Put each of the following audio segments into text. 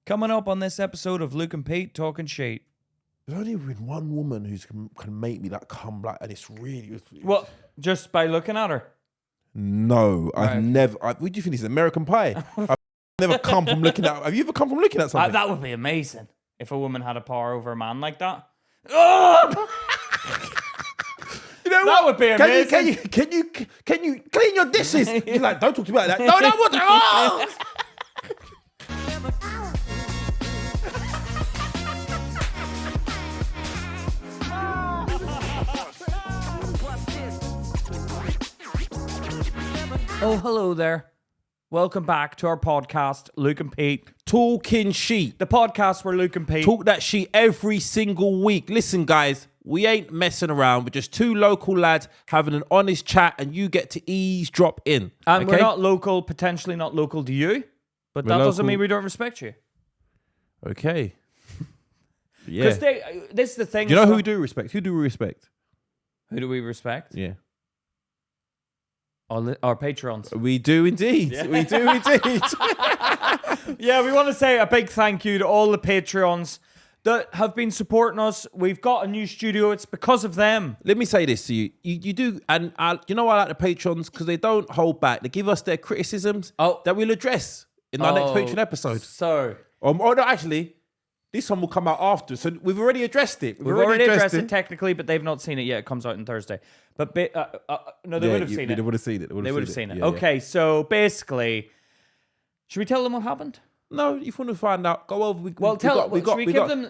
Coming up on this episode of Luke and Pete talking shit. There's only been one woman who can make me like come like, and it's really. Well, just by looking at her. No, I've never. What do you think? This is American Pie? I've never come from looking at. Have you ever come from looking at something? That would be amazing if a woman had a power over a man like that. Oh! You know that what? would be amazing. Can you clean your dishes? He's like, don't talk to me like that. No, what? Oh! Oh, hello there. Welcome back to our podcast, Luke and Pete. Talking sheet. The podcast where Luke and Pete Talk that sheet every single week. Listen, guys, we ain't messing around. We're just two local lads having an honest chat, and you get to eavesdrop in. And okay? we're not local, potentially not local to you, but that doesn't mean we don't respect you. Okay. Yeah. Because this is the thing. You know who we do respect? Who do we respect? Who do we respect? Yeah. Our patrons. We do indeed. Yeah. We do indeed. Yeah, we want to say a big thank you to all the Patreons that have been supporting us. We've got a new studio. It's because of them. Let me say this to you. You do, and you know I like the patrons because they don't hold back. They give us their criticisms that we'll address in our next Patreon episode. So, no, actually, this one will come out after. So we've already addressed it. We've already addressed it technically, but they've not seen it yet. It comes out on Thursday. But no, they would have seen it. They would have seen it. They would have seen it. Okay, so basically, should we tell them what happened? No, if you want to find out, go over. We got.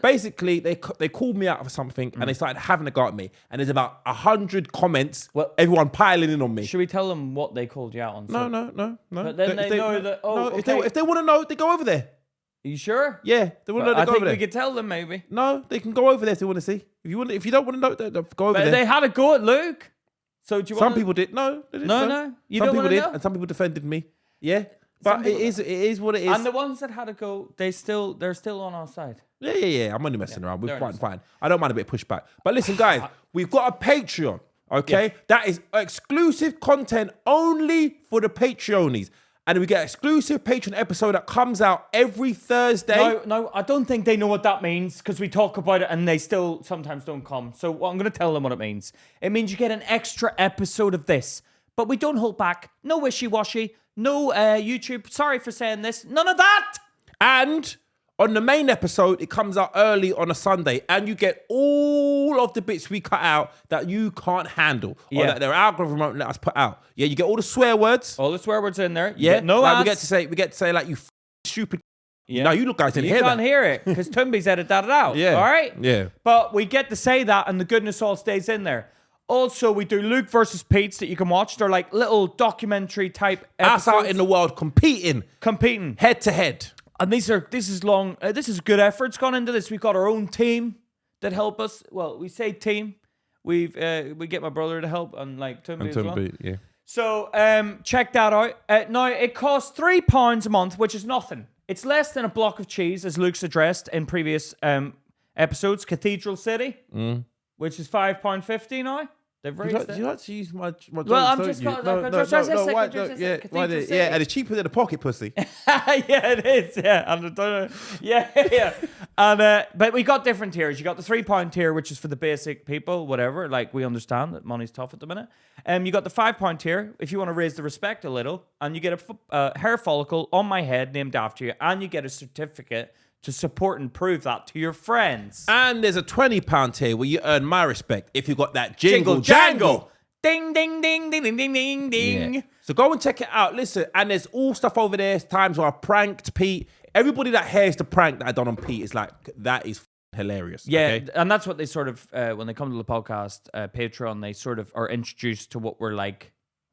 Basically, they called me out for something and they started having a go at me. And there's about 100 comments. Well, everyone piling in on me. Should we tell them what they called you out on? So? No. But then they know that. Oh, no, okay. If they want to know, they go over there. Are you sure? Yeah, they want to know. They go over there. I think we could tell them maybe. No, they can go over there if they want to see. If you don't want to know, go over there. They had a go at Luke. So do you some people did. No, they didn't. No. You some don't people did, know? And some people defended me. Yeah, but it is what it is. And the ones that had a go, they're still on our side. Yeah. I'm only messing around. We're fine. I don't mind a bit of pushback. But listen, guys, we've got a Patreon. Okay, yeah. That is exclusive content only for the Patreonies. And we get an exclusive Patreon episode that comes out every Thursday. No, I don't think they know what that means because we talk about it and they still sometimes don't come. So I'm going to tell them what it means. It means you get an extra episode of this. But we don't hold back. No wishy-washy. No YouTube. Sorry for saying this. None of that. And on the main episode, it comes out early on a Sunday. And you get all of the bits we cut out that you can't handle. Or that their algorithm won't let us put out. Yeah, you get all the swear words. All the swear words in there. Yeah. No ads. We get to say like, you stupid. Yeah. No, you look guys didn't hear that. You can't hear it because Tumby's edited that out. Yeah. All right? Yeah. But we get to say that and the goodness all stays in there. Also, we do Luke versus Pete's that you can watch. They're like little documentary type episodes. Us out in the world competing. Head to head. And this is good efforts gone into this. We've got our own team that help us. Well, we say team. We get my brother to help and like Tumby as well. Yeah. So check that out. Now it costs £3 a month, which is nothing. It's less than a block of cheese, as Luke's addressed in previous episodes. Cathedral City, which is £5.50 now. They've raised it. You like to use my well, I'm just and it's cheaper than a pocket pussy. Yeah, it is. Yeah, and I don't know. Yeah. And but we got different tiers. You got the £3 tier, which is for the basic people, whatever. Like we understand that money's tough at the minute. You got the £5 tier if you want to raise the respect a little, and you get a hair follicle on my head named after you, and you get a certificate to support and prove that to your friends. And there's a £20 tier where you earn my respect if you got that jingle jangle. Ding, ding, ding, ding, ding, ding, ding, ding. Yeah. So go and check it out. Listen, and there's all stuff over there. Times where I pranked Pete. Everybody that hears the prank that I done on Pete is like, that is hilarious. Yeah, okay? And that's what they sort of, when they come to the podcast, Patreon, they sort of are introduced to what we're like.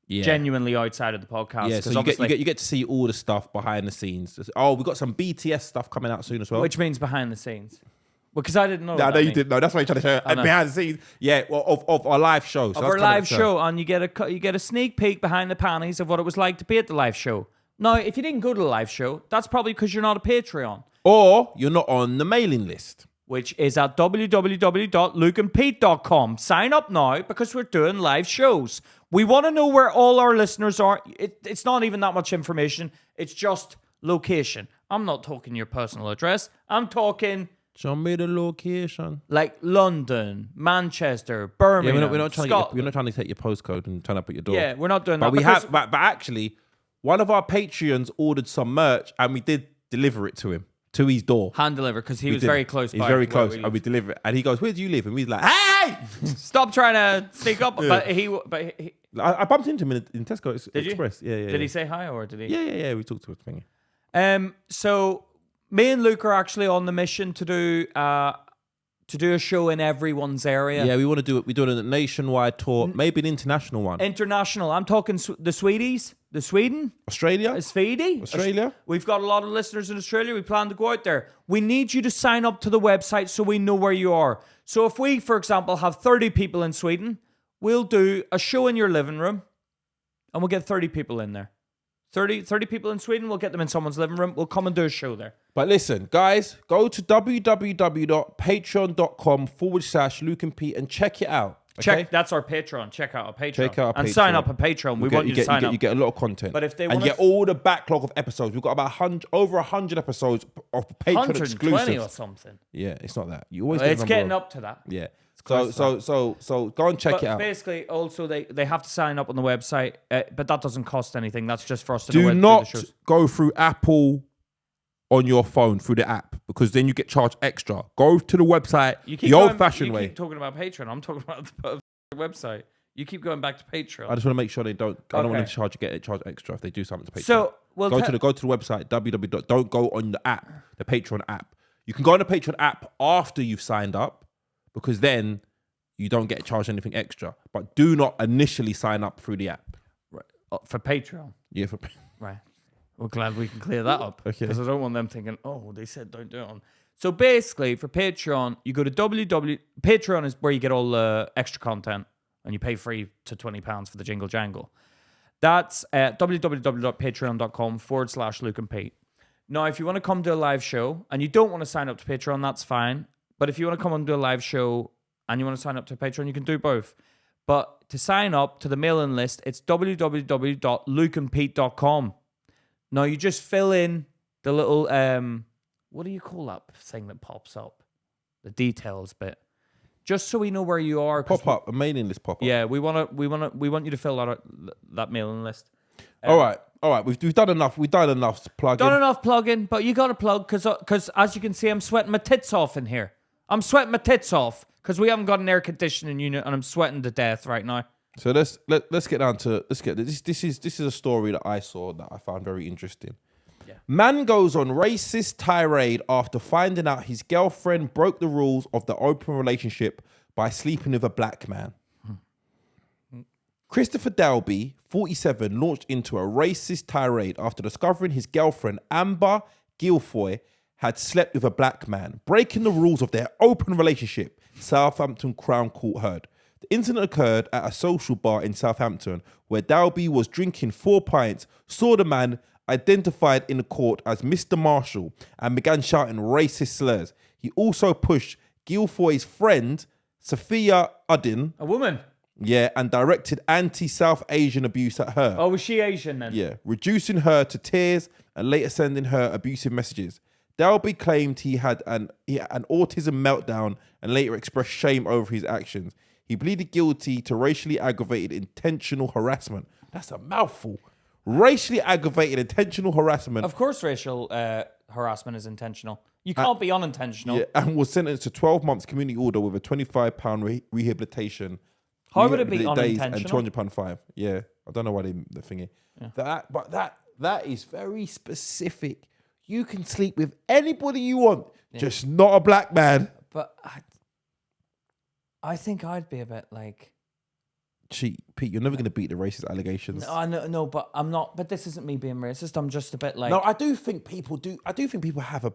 Yeah. Genuinely outside of the podcast. Yeah, so you get to see all the stuff behind the scenes. Oh, we've got some BTS stuff coming out soon as well. Which means behind the scenes. Well, because I didn't know. No, you didn't know. That's why you're trying to show. And behind the scenes, of our live show. So of our live show, and you get a sneak peek behind the panties of what it was like to be at the live show. Now, if you didn't go to the live show, that's probably because you're not a Patreon. Or you're not on the mailing list. Which is at www.lukeandpete.com. Sign up now because we're doing live shows. We want to know where all our listeners are. It's not even that much information. It's just location. I'm not talking your personal address. I'm talking Show me the location. like London, Manchester, Birmingham. Yeah, we're not trying Scotland. we're not trying to take your postcode and turn up at your door. Yeah, we're not doing But that. but actually, one of our Patreons ordered some merch and we did deliver it to him, to his door. Hand deliver, because he was did. very close by. He's very close, and we deliver it. And he goes, "Where do you live?" And we're like, "Hey!" Stop trying to sneak up. But he I bumped into him in Tesco Express. you? Yeah. Did he say hi or did he? Yeah. We talked to him. So me and Luke are actually on the mission to do a show in everyone's area. Yeah, we want to do it. We're doing a nationwide tour, maybe an international one. International. I'm talking the Swedies. The Sweden? Australia? Sweden? Australia? We've got a lot of listeners in Australia. We plan to go out there. We need you to sign up to the website so we know where you are. So if we, for example, have 30 people in Sweden, we'll do a show in your living room and we'll get 30 people in there. 30 people in Sweden, we'll get them in someone's living room. We'll come and do a show there. But listen, guys, go to www.patreon.com/Luke and Pete and check it out. Okay? That's our Patreon. Check out our Patreon. Check out our and Patreon. sign up at Patreon. We want you to sign up. You get a lot of content. But if they and want you get all the backlog of episodes. We've got about over 100 episodes of Patreon 120 exclusives. or something. Yeah, it's not that. You always It's getting up to that. Yeah. So go and check it out. Basically, also they have to sign up on the website, but that doesn't cost anything. That's just for us to know Do where not to do the shows. go through Apple on your phone through the app, because then you get charged extra. Go to the website the old-fashioned way. You keep talking about Patreon. I'm talking about the website. You keep going back to Patreon. I just want to make sure they don't. I don't want to get charged extra if they do something to Patreon. So we'll go to the website www. Don't go on the app, the Patreon app. You can go on the Patreon app after you've signed up, because then you don't get charged anything extra. But do not initially sign up through the app. Right. For Patreon. Yeah, Right. We're glad we can clear that up. Okay. Because I don't want them thinking, oh, they said don't do it on. So basically, for Patreon, you go to Patreon is where you get all the extra content, and you pay free to £20 for the jingle jangle. That's www.patreon.com/Luke and Pete. Now, if you want to come to a live show and you don't want to sign up to Patreon, that's fine. But if you want to come and do a live show and you want to sign up to Patreon, you can do both. But to sign up to the mailing list, it's www.lukeandpete.com. Now, you just fill in the little, what do you call that thing that pops up? The details bit. Just so we know where you are. Pop up, a mailing list pop up. Yeah, we want you to fill that mailing list. All right. We've done enough. We've done enough plugging. Done enough plugging, but you got to plug because as you can see, I'm sweating my tits off in here. I'm sweating my tits off because we haven't got an air conditioning unit, and I'm sweating to death right now. So let's get down to this is a story that I saw that I found very interesting. Yeah. Man goes on racist tirade after finding out his girlfriend broke the rules of the open relationship by sleeping with a black man. Christopher Dalby, 47, launched into a racist tirade after discovering his girlfriend Amber Guilfoyle had slept with a black man, breaking the rules of their open relationship, Southampton Crown Court heard. The incident occurred at a social bar in Southampton where Dalby was drinking 4 pints, saw the man, identified in the court as Mr. Marshall, and began shouting racist slurs. He also pushed Guilfoyle's friend, Sophia Uddin, A woman. yeah, and directed anti-South Asian abuse at her. Oh, was she Asian then? Yeah, reducing her to tears and later sending her abusive messages. Dalby claimed he had an autism meltdown and later expressed shame over his actions. He pleaded guilty to racially aggravated intentional harassment. That's a mouthful. Racially aggravated intentional harassment. Of course, racial harassment is intentional. You can't be unintentional. Yeah, and was sentenced to 12 months community order with a £25 rehabilitation. How would it be days unintentional? And £200 fine. Yeah, I don't know why the thingy. Yeah. That is very specific. You can sleep with anybody you want, just not a black man. But I think I'd be a bit like... Pete, you're never going to beat the racist allegations. No, but I'm not. But this isn't me being racist. I'm just a bit like... No, I do think people have a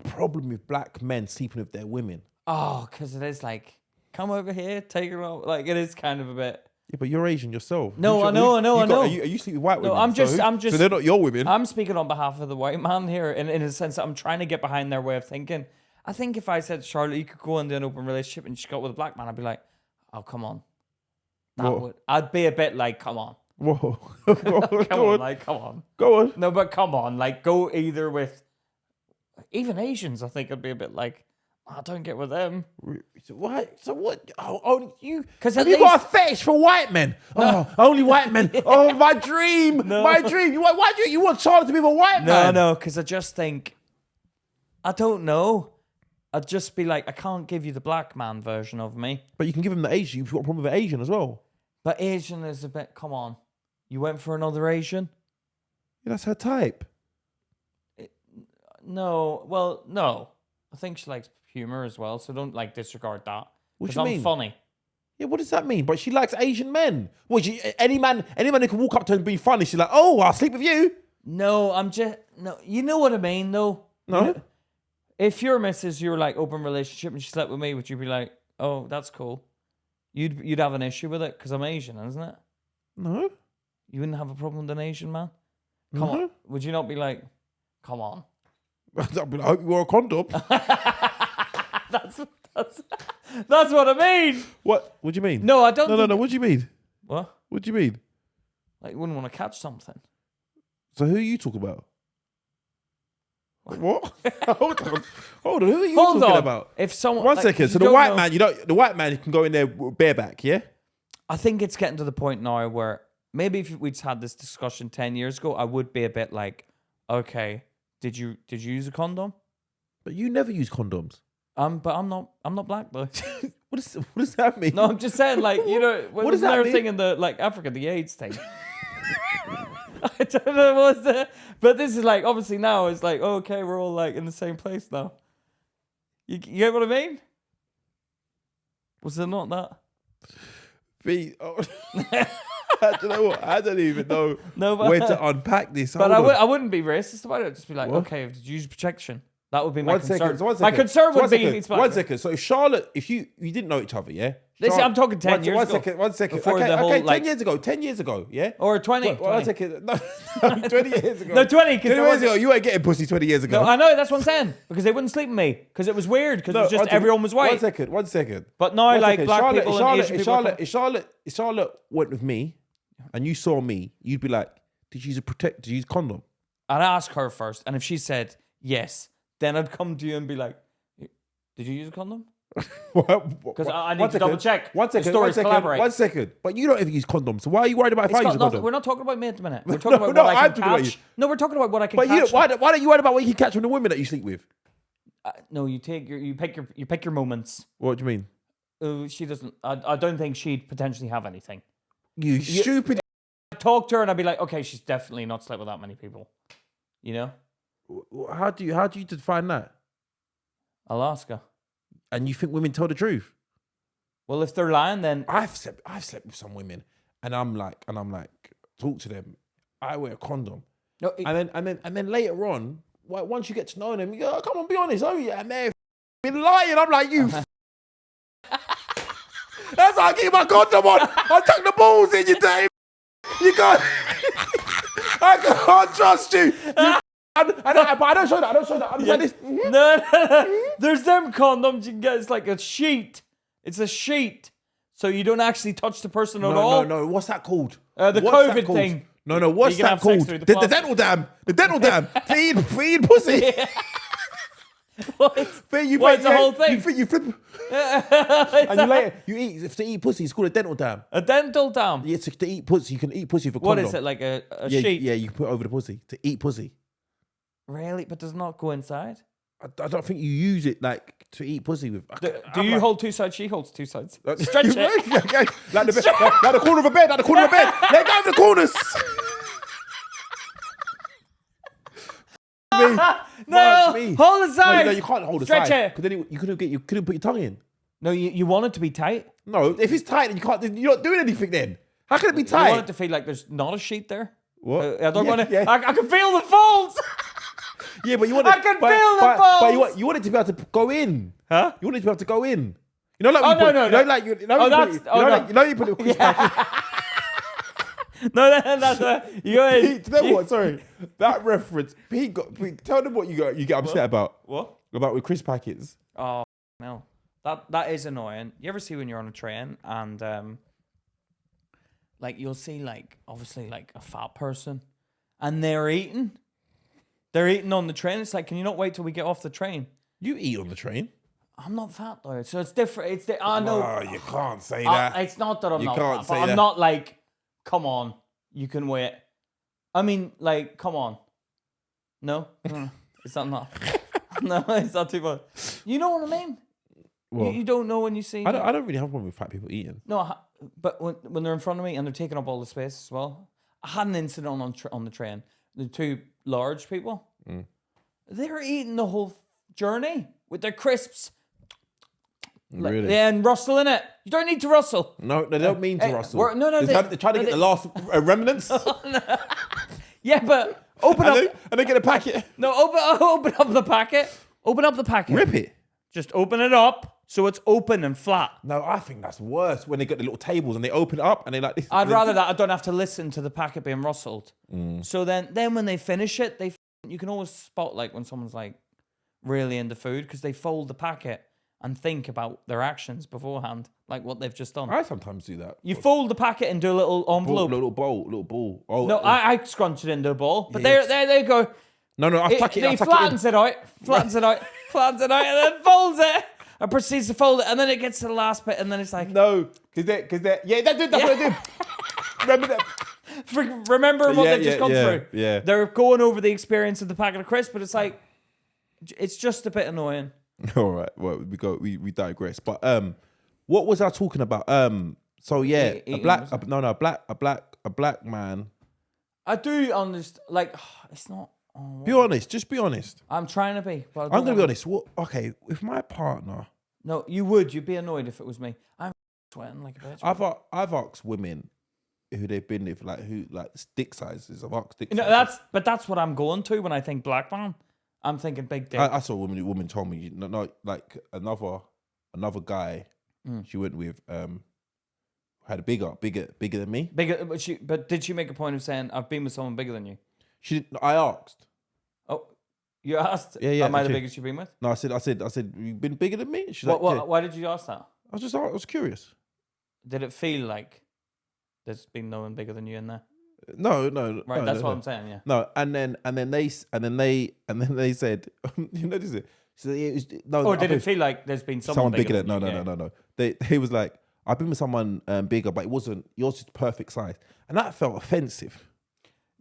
problem with black men sleeping with their women. Oh, because it is like, come over here, take her out. Like, it is kind of a bit... Yeah, but you're Asian yourself. No, I know. Are you sleeping with white women? I'm just. So they're not your women. I'm speaking on behalf of the white man here, in a sense that I'm trying to get behind their way of thinking. I think if I said, Charlotte, you could go into an open relationship and she got with a black man, I'd be like, oh, come on. I'd be a bit like, come on. Whoa. Come on, like, come on. Go on. No, but come on, like, go either with even Asians. I think it'd be a bit like, I don't get with them. What? So what? Oh, you? Because have you got a fetish for white men? No. Oh, only white men. Oh, my dream. No. My dream. Why do you want Charlotte to be with a white man? No, because I just think, I don't know. I'd just be like, I can't give you the black man version of me. But you can give him the Asian. You've got a problem with Asian as well. But Asian is a bit, come on. You went for another Asian? Yeah, that's her type. No. I think she likes humor as well, so don't like disregard that. What do you mean? I'm funny. Yeah, what does that mean? But she likes Asian men. Well, any man who can walk up to her and be funny, she's like, oh, I'll sleep with you. No, you know what I mean, though? No. You know, if your missus, you're like open relationship and she slept with me, would you be like, oh, that's cool? You'd have an issue with it because I'm Asian, isn't it? No. You wouldn't have a problem with an Asian man? Come No. on. Would you not be like, come on? I hope you wore a condom. That's what I mean. What? What do you mean? No, I don't. No. What do you mean? What? What do you mean? Like you wouldn't want to catch something. So who are you talking about? What? Hold on. Who are you Hold talking on. about? If someone, One like, second. So you the white know- man, the white man can go in there bareback, yeah? I think it's getting to the point now where maybe if we'd had this discussion 10 years ago, I would be a bit like, okay, did you use a condom? But you never use condoms. But I'm not black though. What does that mean? No, I'm just saying, like, you know, What does that there a mean? thing in the like Africa, the AIDS thing? I don't know what's that, but this is like obviously now it's like okay, we're all like in the same place now. You get what I mean? Was it not that? I don't know what. I don't even know where to unpack this. But Hold on. I wouldn't be racist about it. I'd just be like, What? okay, did you use protection? That would be my One concern. second. One second. My concern would One be second. it's black. One second. So if Charlotte, if you didn't know each other, yeah? Listen, I'm talking 10 years One ago. second. One second. Before Okay, the whole, okay, like- 10 years ago, yeah? Or 20. One 20. second. No, 20 years ago. No, 20. 20 years ago, you weren't getting pussy 20 years ago. No, I know, that's what I'm saying. Because they wouldn't sleep with me. Because it was weird. Because it was just everyone was white. One second. But now, One like, second. black Charlotte, people if and Asian people... if Charlotte went with me and you saw me, you'd be like, did you use condom? I'd ask her first. And if she said yes, then I'd come to you and be like, did you use a condom? Because I need to double check. One second. The stories collaborate. One second. But you don't ever use condoms. So why are you worried about if I use a condom? We're not talking about me at the minute. We're talking about what I can catch. No, we're talking about what I can catch. Why don't you worry about what you can catch from the women that you sleep with? No, you pick your moments. What do you mean? She doesn't. I don't think she'd potentially have anything. You stupid. I'd talk to her and I'd be like, okay, she's definitely not slept with that many people. You know? How do you define that? I'll ask her. And you think women tell the truth? Well, if they're lying, then I've slept with some women, and I'm like, talk to them. I wear a condom. no, And then later on, once you get to know them, you go, oh, come on, be honest. Oh yeah, man, been lying. I'm like, you. That's how I keep my condom on. I tuck the balls in you, Dave. You can't. I can't trust you. But I don't show that. I'm like this. no. There's them condoms you can get. It's like a sheet. It's a sheet, so you don't actually touch the person at all. No. What's that called? The What's that COVID called? thing. No. What's You can that have sex called? through the The plastic. dental dam. The dental dam. Feed pussy. What? What's the whole thing? You flip. And you eat. If to eat pussy, it's called a dental dam. A dental dam. Yeah, to eat pussy. You can eat pussy for What condom. is it, like a Yeah, sheet? yeah, you can put it over the pussy to eat pussy. Really? But does not go inside? I don't think you use it like to eat pussy with. Do you hold two sides? She holds two sides. Stretch it. like the corner of a bed. Let go of the corners. No, me. hold the side. No, you can't hold the Stretch side. it. Because then you couldn't put your tongue in. No, you want it to be tight. No, if it's tight, then you can't. You're not doing anything. Then how can it be You tight? want it to feel like there's not a sheet there. What? I don't want to. Yeah. I can feel the folds. Yeah, but you want. I can feel the But folds. you want it to be able to go in. Huh? You want it to be able to go in. You know, like Oh, you put, no. You know, like you know, Oh, you that's- put, oh, no. you know, you put it. No, that's you go in. Pete, you know what? Sorry, that reference. Pete, tell them what you get upset about. What? About with crisp packets. Oh no, that is annoying. You ever see when you're on a train and like you'll see like obviously like a fat person, and they're eating on the train. It's like, can you not wait till we get off the train? You eat on the train. I'm not fat though, so it's different. I know. Oh, you can't say that. It's not that I'm You not can't fat, say but I'm that. not like, come on, you can wait. I mean, like, come on. No, it's not. No, it's not too much. You know what I mean? Well, you don't know when you see. I don't really have a problem with fat people eating. No, but when they're in front of me and they're taking up all the space as well. I had an incident on the train. The two large people, they're eating the whole journey with their crisps. Really? And rustling it. You don't need to rustle. No, they don't mean to rustle. They're trying to get the last remnants. Yeah, but open up. And they get a packet. No, open up the packet. Open up the packet. Rip it. Just open it up so it's open and flat. No, I think that's worse when they got the little tables and they open it up and they like this. I'd rather that I don't have to listen to the packet being rustled. So then when they finish it, you can always spot like when someone's like really into food because they fold the packet and think about their actions beforehand, like what they've just done. I sometimes do that. You fold the packet and do a little envelope. Little ball. Oh, no, I scrunch it into a ball. But there they go. No, I tuck it in. He flattens it out, and then folds it, and proceeds to fold it, and then it gets to the last bit, and then it's like... No, because that's what I did. Remember that? Remember what they've just gone through. Yeah. They're going over the experience of the packet of crisps, but it's like, it's just a bit annoying. All right, well, we digress. But what was I talking about? So yeah, a black man. I do understand. Like, it's not. Be honest. Just be honest. I'm trying to be. But I'm gonna be honest. Okay, with my partner. No, you'd be annoyed if it was me. I'm sweating like a bitch. I've asked women who they've been with, like who like stick sizes. I've asked stick. No, sizes. that's what I'm going to when I think black man. I'm thinking big dick. I saw a woman told me no, like another guy she went with had a bigger than me. Bigger, but did she make a point of saying I've been with someone bigger than you? She didn't. I asked. Oh, you asked? Yeah. Am I the biggest you've been with? No, I said you've been bigger than me. She's why did you ask that? I was curious. Did it feel like there's been no one bigger than you in there? No. Right, that's what I'm saying. Yeah. No, and then they said, you notice it. So it was, no. Or did it feel like there's been someone bigger than you? No. He was like, I've been with someone bigger, but it wasn't. Yours is perfect size, and that felt offensive.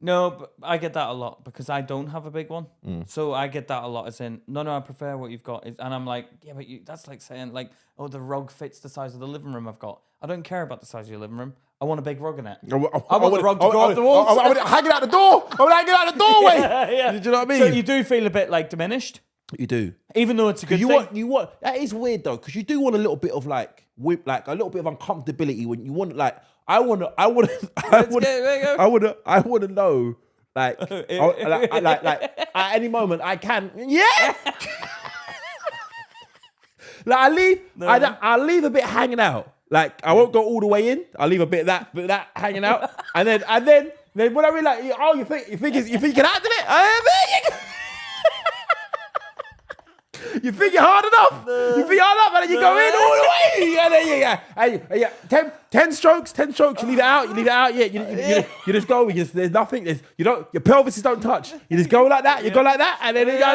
No, but I get that a lot because I don't have a big one. So I get that a lot as in, no, I prefer what you've got. And I'm like, yeah, but that's like saying like, oh, the rug fits the size of the living room I've got. I don't care about the size of your living room. I want a big rug in it. I want the rug to go up the walls. I want it hanging out the door. I want it hanging out the doorway. Yeah. Do you know what I mean? So you do feel a bit like diminished. You do. Even though it's a good thing. You want that is weird though, because you do want a little bit of like a little bit of uncomfortability when you want like I want to know like at any moment I can like I leave a bit hanging out. Like I won't go all the way in. I'll leave a bit of that hanging out, and then when I realize, oh, you think you can handle it? You think you're hard enough? You think you're hard enough, and then you go in all the way. Yeah. 10 strokes. You leave it out. Yeah. You just go. There's nothing. Your pelvises don't touch. You just go like that. You go like that, and then you go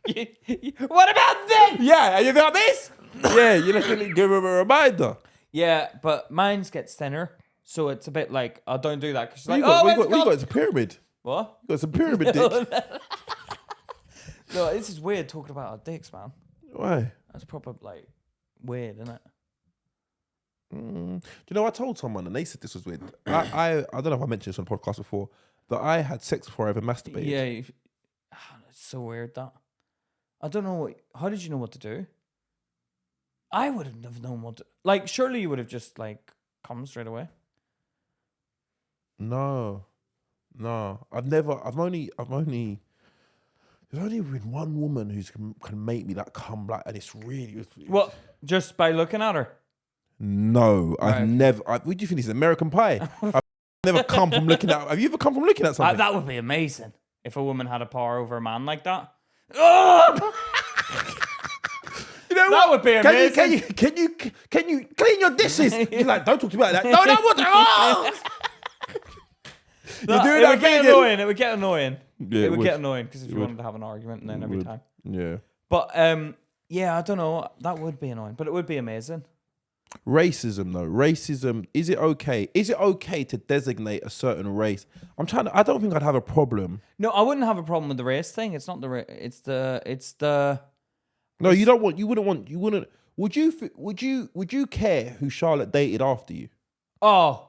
there. What about this? Yeah, and you got this. Yeah, you just give them a reminder. Yeah, but mine gets thinner, so it's a bit like I don't do that because we got it's a pyramid. What? You got some pyramid dick. No, this is weird talking about our dicks, man. Why? That's proper like weird, isn't it? Do you know? I told someone and they said this was weird. I don't know if I mentioned this on the podcast before, that I had sex before I ever masturbated. Yeah, it's so weird that. I don't know how did you know what to do? I wouldn't have known what to... Like, surely you would have just, like, come straight away. No. I've only... There's only been one woman who can make me that come like, and it's really... What? Just by looking at her? No, right. I've never... what do you think this is, American Pie? I've never come from looking at... Have you ever come from looking at something? That would be amazing if a woman had a power over a man like that. Oh! You know That would be amazing. Can you clean your dishes? He's like, don't talk to me like that. No, what? Oh! You're doing it would get annoying. It would get annoying. Yeah, it would get annoying because if you wanted to have an argument and then every time. Yeah. But yeah, I don't know. That would be annoying, but it would be amazing. Racism, though. Racism. Is it okay? Is it okay to designate a certain race? I don't think I'd have a problem. No, I wouldn't have a problem with the race thing. It's not the. It's the. No, you don't want. You wouldn't. Would you care who Charlotte dated after you? Oh,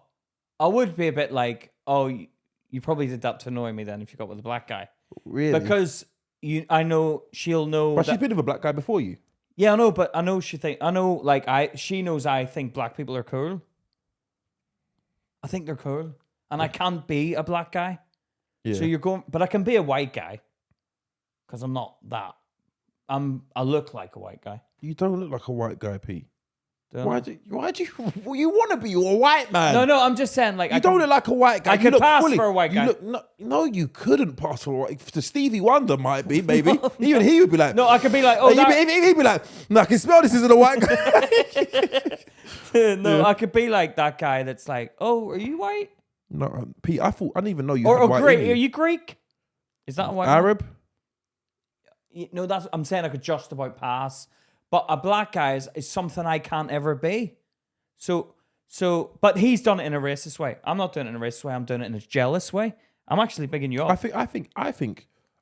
I would be a bit like, oh, you probably did that to annoy me then if you got with a black guy. Really? Because I know she'll know. But she's been with a black guy before you. Yeah, I know, but I know she knows I think black people are cool. I think they're cool. And I can't be a black guy. Yeah. So but I can be a white guy. Because I'm not that. I look like a white guy. You don't look like a white guy, Pete. Why do you want to be a white man? No, I'm just saying, like, you don't look like a white guy. I could pass for a white guy. No, you couldn't pass for a white guy. Stevie Wonder might be, maybe. Even he would be like, no, I could be like, oh, he'd be like, no, I can smell this isn't a white guy. No, I could be like that guy that's like, oh, are you white? No, Pete, I didn't even know you or had white Greek. in you. Are you Greek? Is that a white Arab? Man? No, I'm saying I could just about pass. But a black guy is something I can't ever be. So, but he's done it in a racist way. I'm not doing it in a racist way. I'm doing it in a jealous way. I'm actually bigging you up. I think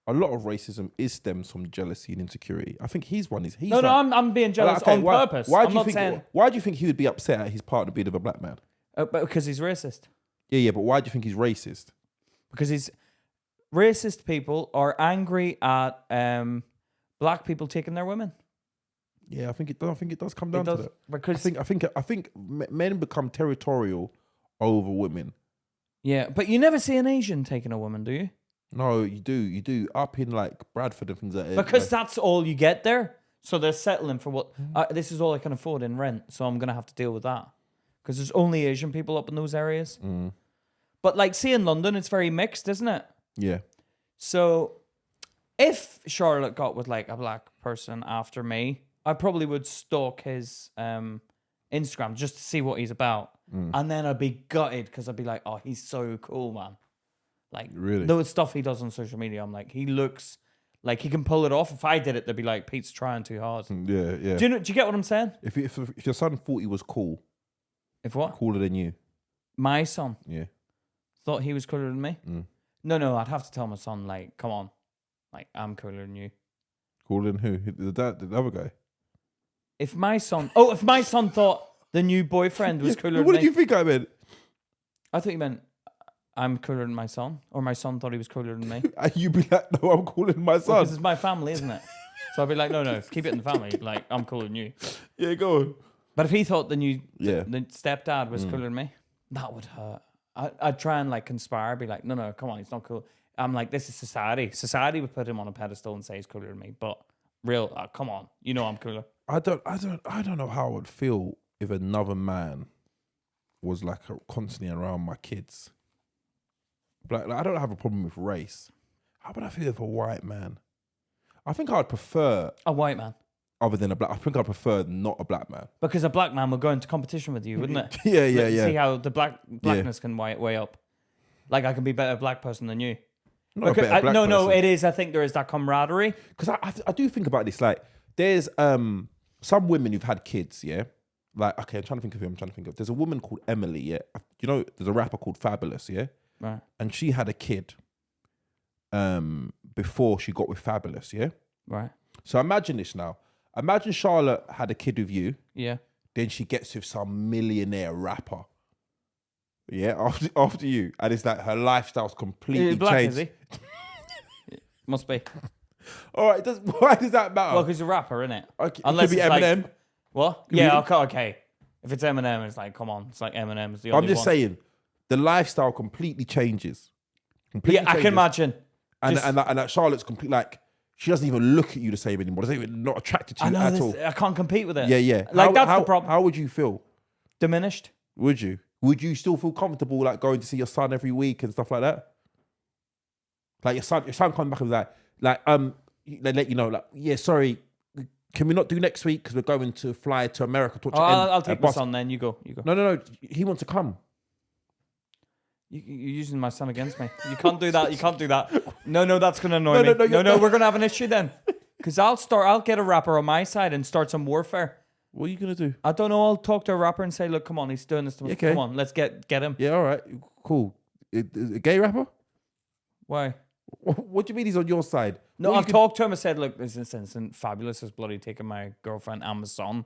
a lot of racism stems from jealousy and insecurity. I think he's one. No, I'm being jealous on purpose. Why do you think he would be upset at his partner being with a black man? But because he's racist. Yeah, but why do you think he's racist? Because racist people are angry at black people taking their women. Yeah, I think it does come down to that. Because I think men become territorial over women. Yeah, but you never see an Asian taking a woman, do you? No, you do. Up in like Bradford and things like that. Because that's all you get there. So they're settling for what this is all I can afford in rent. So I'm gonna have to deal with that because there's only Asian people up in those areas. But like, see, in London, it's very mixed, isn't it? Yeah. So if Charlotte got with like a black person after me, I probably would stalk his Instagram just to see what he's about. And then I'd be gutted because I'd be like, oh, he's so cool, man. Like, really? The stuff he does on social media, I'm like, he looks like he can pull it off. If I did it, they'd be like, Pete's trying too hard. Yeah. Do you get what I'm saying? If your son thought he was cool. If what? Cooler than you. My son? Yeah. Thought he was cooler than me? No, I'd have to tell my son, like, come on. Like, I'm cooler than you. Cooler than who? The other guy? If my son thought the new boyfriend was cooler than me. What did you think I meant? I thought you meant I'm cooler than my son. Or my son thought he was cooler than me. And you'd be like, no, I'm cooler than my son. Because it's my family, isn't it? So I'd be like, no, keep it in the family. Like, I'm cooler than you. Yeah, go on. But if he thought the stepdad was cooler than me, that would hurt. I'd try and like conspire, be like, no, come on, he's not cool. I'm like, this is society. Society would put him on a pedestal and say he's cooler than me. But come on, you know I'm cooler. I don't know how I would feel if another man was like constantly around my kids. Like I don't have a problem with race. How would I feel if a white man? I think I'd prefer a white man other than a black. I think I'd prefer not a black man because a black man would go into competition with you, wouldn't it? Yeah. See how the blackness can weigh up. Like I can be a better black person than you. No, it is. I think there is that camaraderie. Because I do think about this. Like, there's some women who've had kids, yeah? Like, okay, I'm trying to think of. There's a woman called Emily, yeah? You know, there's a rapper called Fabulous, yeah? Right. And she had a kid before she got with Fabulous, yeah? Right. So imagine this now. Imagine Charlotte had a kid with you. Yeah. Then she gets with some millionaire rapper. Yeah, after you. And it's like her lifestyle's completely black, changed. Is he? Must be. All right, why does that matter? Well, because he's a rapper, isn't it? Okay, unless it could be Eminem. Like, what? Yeah, okay. If it's Eminem, it's like, come on. It's like Eminem is the only one. I'm just saying, the lifestyle completely changes. I can imagine. And that Charlotte's complete, like, she doesn't even look at you the same anymore. Doesn't even not attracted to you at all. I can't compete with it. Yeah. Like, that's the problem. How would you feel? Diminished. Would you? Would you still feel comfortable, like, going to see your son every week and stuff like that? Like, your son coming back and like, they let you know, like, yeah, sorry, Can we not do next week because we're going to fly to America to watch I'll take my son then. You go. No. He wants to come. You're using my son against me. You can't do that. You can't do that. No, that's going to annoy me. No, we're going to have an issue then. Because I'll get a rapper on my side and start some warfare. What are you going to do? I don't know. I'll talk to a rapper and say, look, come on, he's doing this to us. Okay. Come on, let's get him. Yeah, all right. Cool. A gay rapper? Why? What do you mean he's on your side? No, I've talked to him and said, look, this isn't fabulous. It's bloody taking my girlfriend and my son.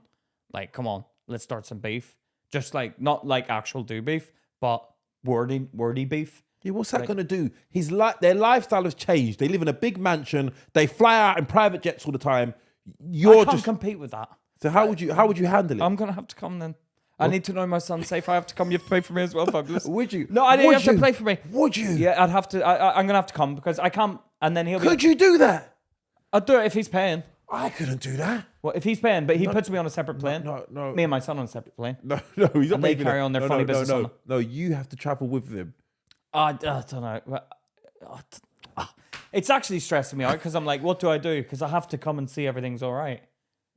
Like, come on, let's start some beef. Just like, not like actual do beef, but wordy beef. Yeah, what's that gonna do? Their lifestyle has changed. They live in a big mansion. They fly out in private jets all the time. I can't compete with that. So how would you handle it? I'm gonna have to come then. I need to know my son's safe. I have to come. You have to pay for me as well, fabulous. Would you? No, I didn't have to pay for me. Would you? Yeah, I'd have to. I'm gonna have to come because I can't. And then he'll. Could you do that? I'd do it if he's paying. I couldn't do that. Well, if he's paying, but he puts me on a separate plane. No. Me and my son on a separate plane. No, he's not. And they carry on their funny business. No, you have to travel with them. I don't know. It's actually stressing me out because I'm like, what do I do? Because I have to come and see everything's all right.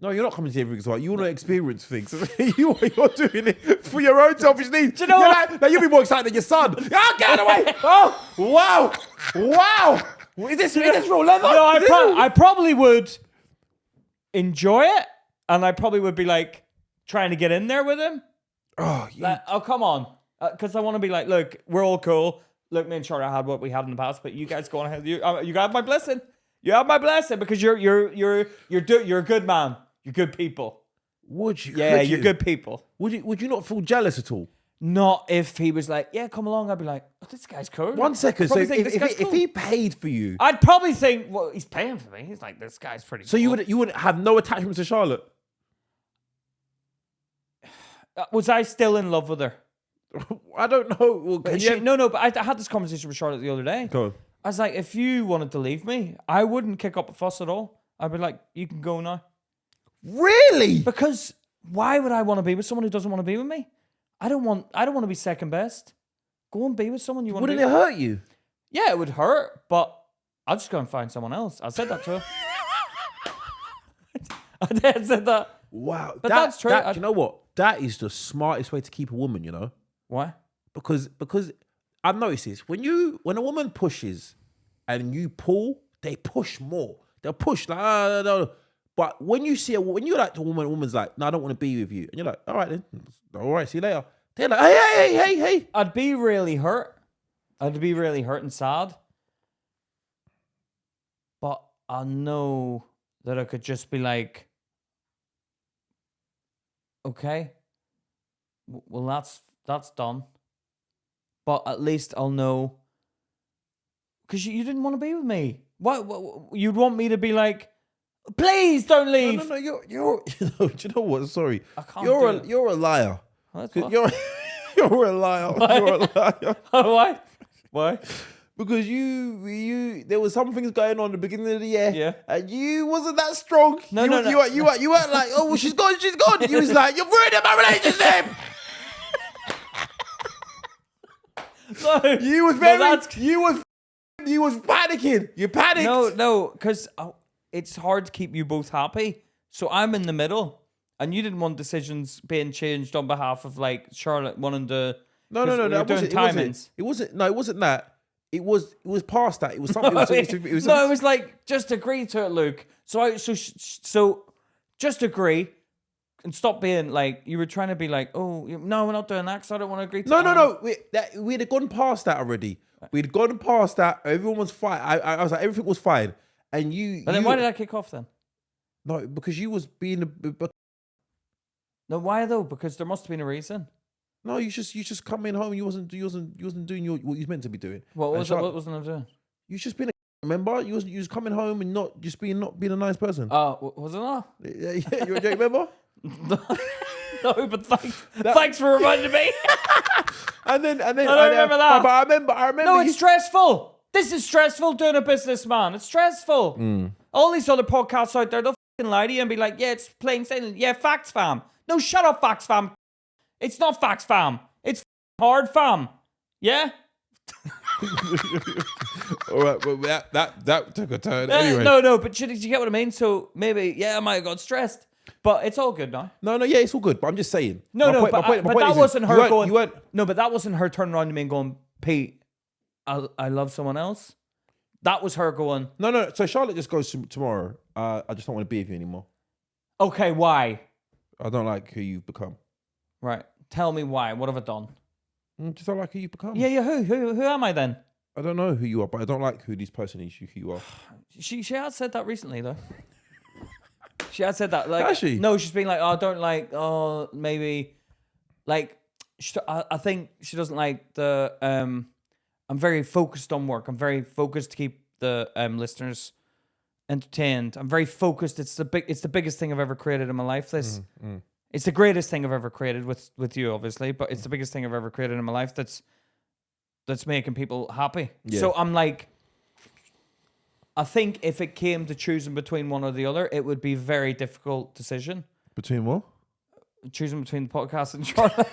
No, you're not coming to see everything's all right. You want to experience things. You're doing it for your own selfish needs. Do you know what? You'll be more excited than your son. Oh, get away! Oh, wow! Is this real leather? No, I probably would enjoy it, and I probably would be like trying to get in there with him. Come on, because I want to be like, look, we're all cool. Look, me and Charlotte had what we had in the past, but you guys go on ahead. You got my blessing. You have my blessing because you're a good man. You're good people. Would you? Yeah, you're good people. Would you not feel jealous at all? Not if he was like, yeah, come along. I'd be like, oh, this guy's cool. 1 second. So if he paid for you, I'd probably think, well, he's paying for me. He's like, this guy's pretty. So cool. you would have no attachment to Charlotte. Was I still in love with her? I don't know. Well, no, but I had this conversation with Charlotte the other day. Go on. I was like, if you wanted to leave me, I wouldn't kick up a fuss at all. I'd be like, you can go now. Really? Because why would I want to be with someone who doesn't want to be with me? I don't want to be second best. Go and be with someone you want to be with. Wouldn't it hurt you? Yeah, it would hurt, but I'll just go and find someone else. I said that to her. I said that. Wow. But that's true. Do you know what? That is the smartest way to keep a woman, you know? Why? Because I've noticed this. When a woman pushes and you pull, they push more. They'll push like, no. But when you like a woman's like, no, I don't want to be with you. And you're like, all right then. All right, see you later. They're like, hey. I'd be really hurt. I'd be really hurt and sad. But I know that I could just be like, okay, well, that's done. But at least I'll know. Because you didn't want to be with me. What you'd want me to be like, please don't leave. No, you're do you know what? Sorry. I can't you're a liar. That's what? You're a liar. Why? You're a liar. Why? Because you there was some things going on at the beginning of the year. Yeah. And you wasn't that strong. No. You weren't like, oh well, she's gone. You was like, you're ruining my relationship. No. You was panicking. You panicked. No, because it's hard to keep you both happy. So I'm in the middle, and you didn't want decisions being changed on behalf of like Charlotte wanting to. No. It wasn't that. It was past that. It was something. It was like just agree to it, Luke. So just agree and stop being like you were trying to be like, oh no, we're not doing that because I don't want to agree to that. No. We'd have gone past that already. We'd gone past that. Everyone was fine. I was like, everything was fine. And you. But then why did I kick off then? No, because you was being No, why though? Because there must have been a reason. No, you just coming home. You wasn't doing what you meant to be doing. What wasn't I doing? You just been remember you was coming home and not being a nice person. Oh, was it not? Yeah, you remember? No, but thanks for reminding me. and then I don't remember that. But I remember. No, it's stressful. This is stressful doing a business, man. It's stressful. All these other podcasts out there, they'll fucking lie to you and be like, yeah, it's plain sailing. Yeah, facts, fam. No, shut up, facts, fam. It's not facts, fam. It's hard, fam. Yeah? All right, well, that took a turn. Anyway. No, but did you get what I mean? So maybe, I might have got stressed, but it's all good now. No, yeah, it's all good. But I'm just saying. But that wasn't her going. You weren't. No, but that wasn't her turning around to me and going, Pete, I love someone else. That was her going. No. So Charlotte just goes tomorrow. I just don't want to be with you anymore. Okay, why? I don't like who you've become. Right. Tell me why. What have I done? Just don't like who you've become. Yeah. Who am I then? I don't know who you are, but I don't like who this person is. Who you are. She had said that recently though. She had said that. Like, has she? No, she's been like, I don't like. Maybe, like, I think she doesn't like the. I'm very focused on work. I'm very focused to keep the listeners entertained. I'm very focused. It's the biggest thing I've ever created in my life. This. It's the greatest thing I've ever created with you, obviously, but it's the biggest thing I've ever created in my life. That's making people happy. Yeah. So I'm like, I think if it came to choosing between one or the other, it would be a very difficult decision. Between what? Choosing between the podcast and Charlotte.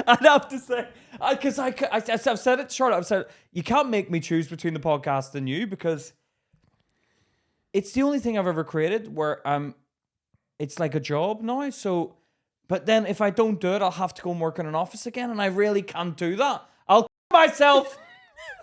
I'd have to say, because I've said it to Charlotte. I've said, you can't make me choose between the podcast and you because it's the only thing I've ever created where it's like a job now. So, but then if I don't do it, I'll have to go and work in an office again, and I really can't do that. I'll kill myself.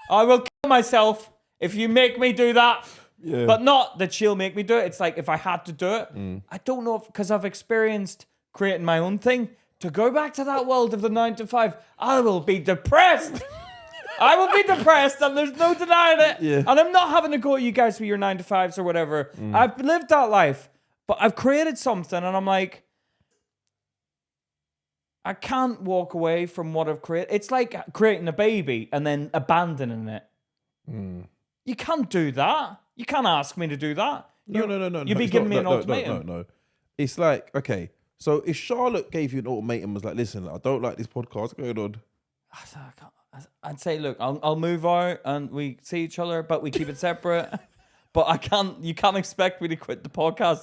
I will kill myself if you make me do that. Yeah. But not that she'll make me do it. It's like if I had to do it, I don't know if because I've experienced creating my own thing. To go back to that world of the 9 to 5, I will be depressed. I will be depressed, and there's no denying it. Yeah. And I'm not having to go at you guys with your 9 to 5s or whatever. I've lived that life, but I've created something, and I'm like, I can't walk away from what I've created. It's like creating a baby and then abandoning it. You can't do that. You can't ask me to do that. No. You'd be giving me an ultimatum. No. It's like, okay, so if Charlotte gave you an ultimatum and was like, listen, I don't like this podcast going on. I'd say, look, I'll move out and we see each other, but we keep it separate. But you can't expect me to quit the podcast.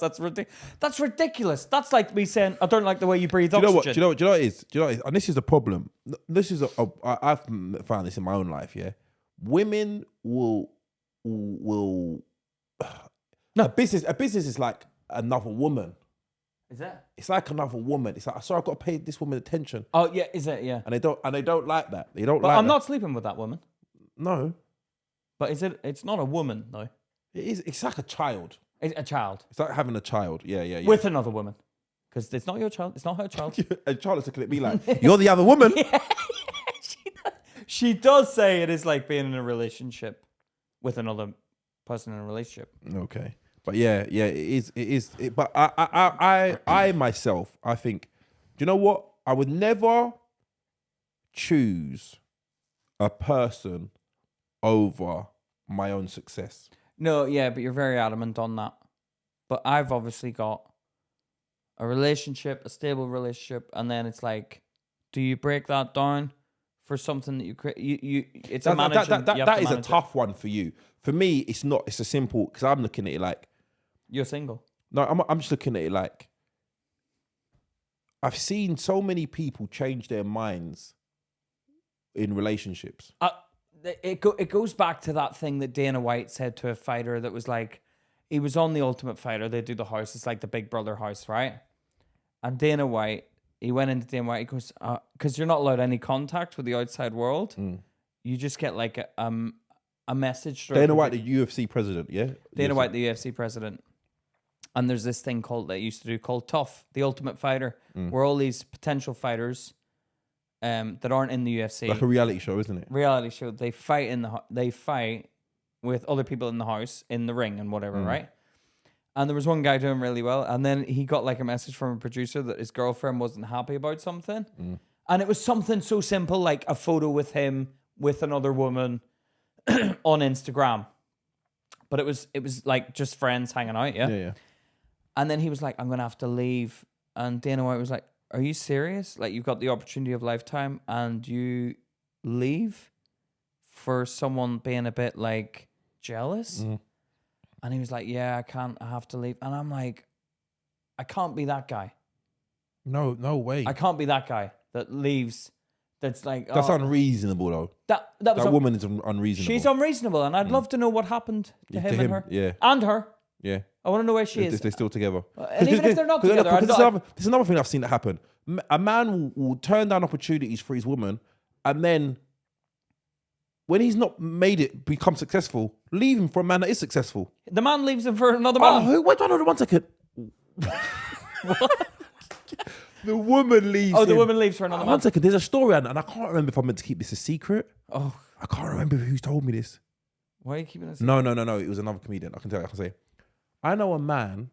That's ridiculous. That's like me saying, I don't like the way you breathe oxygen. Do you know what it is? And this is the problem. I've found this in my own life, yeah? Women will no. A business is like another woman. Is that? It's like another woman. It's like, sorry, I've got to pay this woman attention. Oh yeah, is it? Yeah. And they don't like that. They don't but like I'm that. not sleeping with that woman. No. But is it? It's not a woman, though. It is. It's like a child. A child. It's like having a child. Yeah. With another woman. Because it's not your child. It's not her child. And Charlotte's looking at me like, you're the other woman. Yeah. She does say it is like being in a relationship with another person in a relationship. Okay. But yeah, it is. But I myself, I think, do you know what? I would never choose a person over my own success. No, yeah, but you're very adamant on that. But I've obviously got a relationship, a stable relationship, and then it's like, do you break that down for something that you create? It's a management. That is a tough one for you. For me, it's not. It's a simple, because I'm looking at it like, you're single. No, I'm just looking at it like, I've seen so many people change their minds in relationships. It goes back to that thing that Dana White said to a fighter that was like, he was on the Ultimate Fighter. They do the house. It's like the Big Brother house, right? And Dana White, he went into Dana White. He goes, because you're not allowed any contact with the outside world. You just get like a message. Dana White, the UFC president, yeah? Dana White, the UFC president. And there's this thing they used to do called Tough, the Ultimate Fighter, where all these potential fighters that aren't in the UFC, like a reality show, isn't it? Reality show. They fight with other people in the house, in the ring and whatever, right? And there was one guy doing really well, and then he got like a message from a producer that his girlfriend wasn't happy about something, and it was something so simple like a photo with him with another woman on Instagram, but it was like just friends hanging out, yeah. And then he was like, I'm going to have to leave. And Dana White was like, are you serious? Like, you've got the opportunity of lifetime and you leave for someone being a bit, like, jealous? And he was like, yeah, I have to leave. And I'm like, I can't be that guy. No way. I can't be that guy that leaves That's like That's unreasonable, though. That woman is unreasonable. She's unreasonable, and I'd love to know what happened to him and her. Yeah. And her. Yeah. I want to know where she is. They're still together. And even if they're not together, there's another thing I've seen that happen. A man will turn down opportunities for his woman, and then when he's not made it become successful, leave him for a man that is successful. The man leaves him for another man. Oh, wait, hold on 1 second. What? The woman leaves. Oh, the woman leaves for another man. 1 second. There's a story, and I can't remember if I'm meant to keep this a secret. Oh, I can't remember who's told me this. why are you keeping it a secret? No. It was another comedian. I can tell you. I can say. I know a man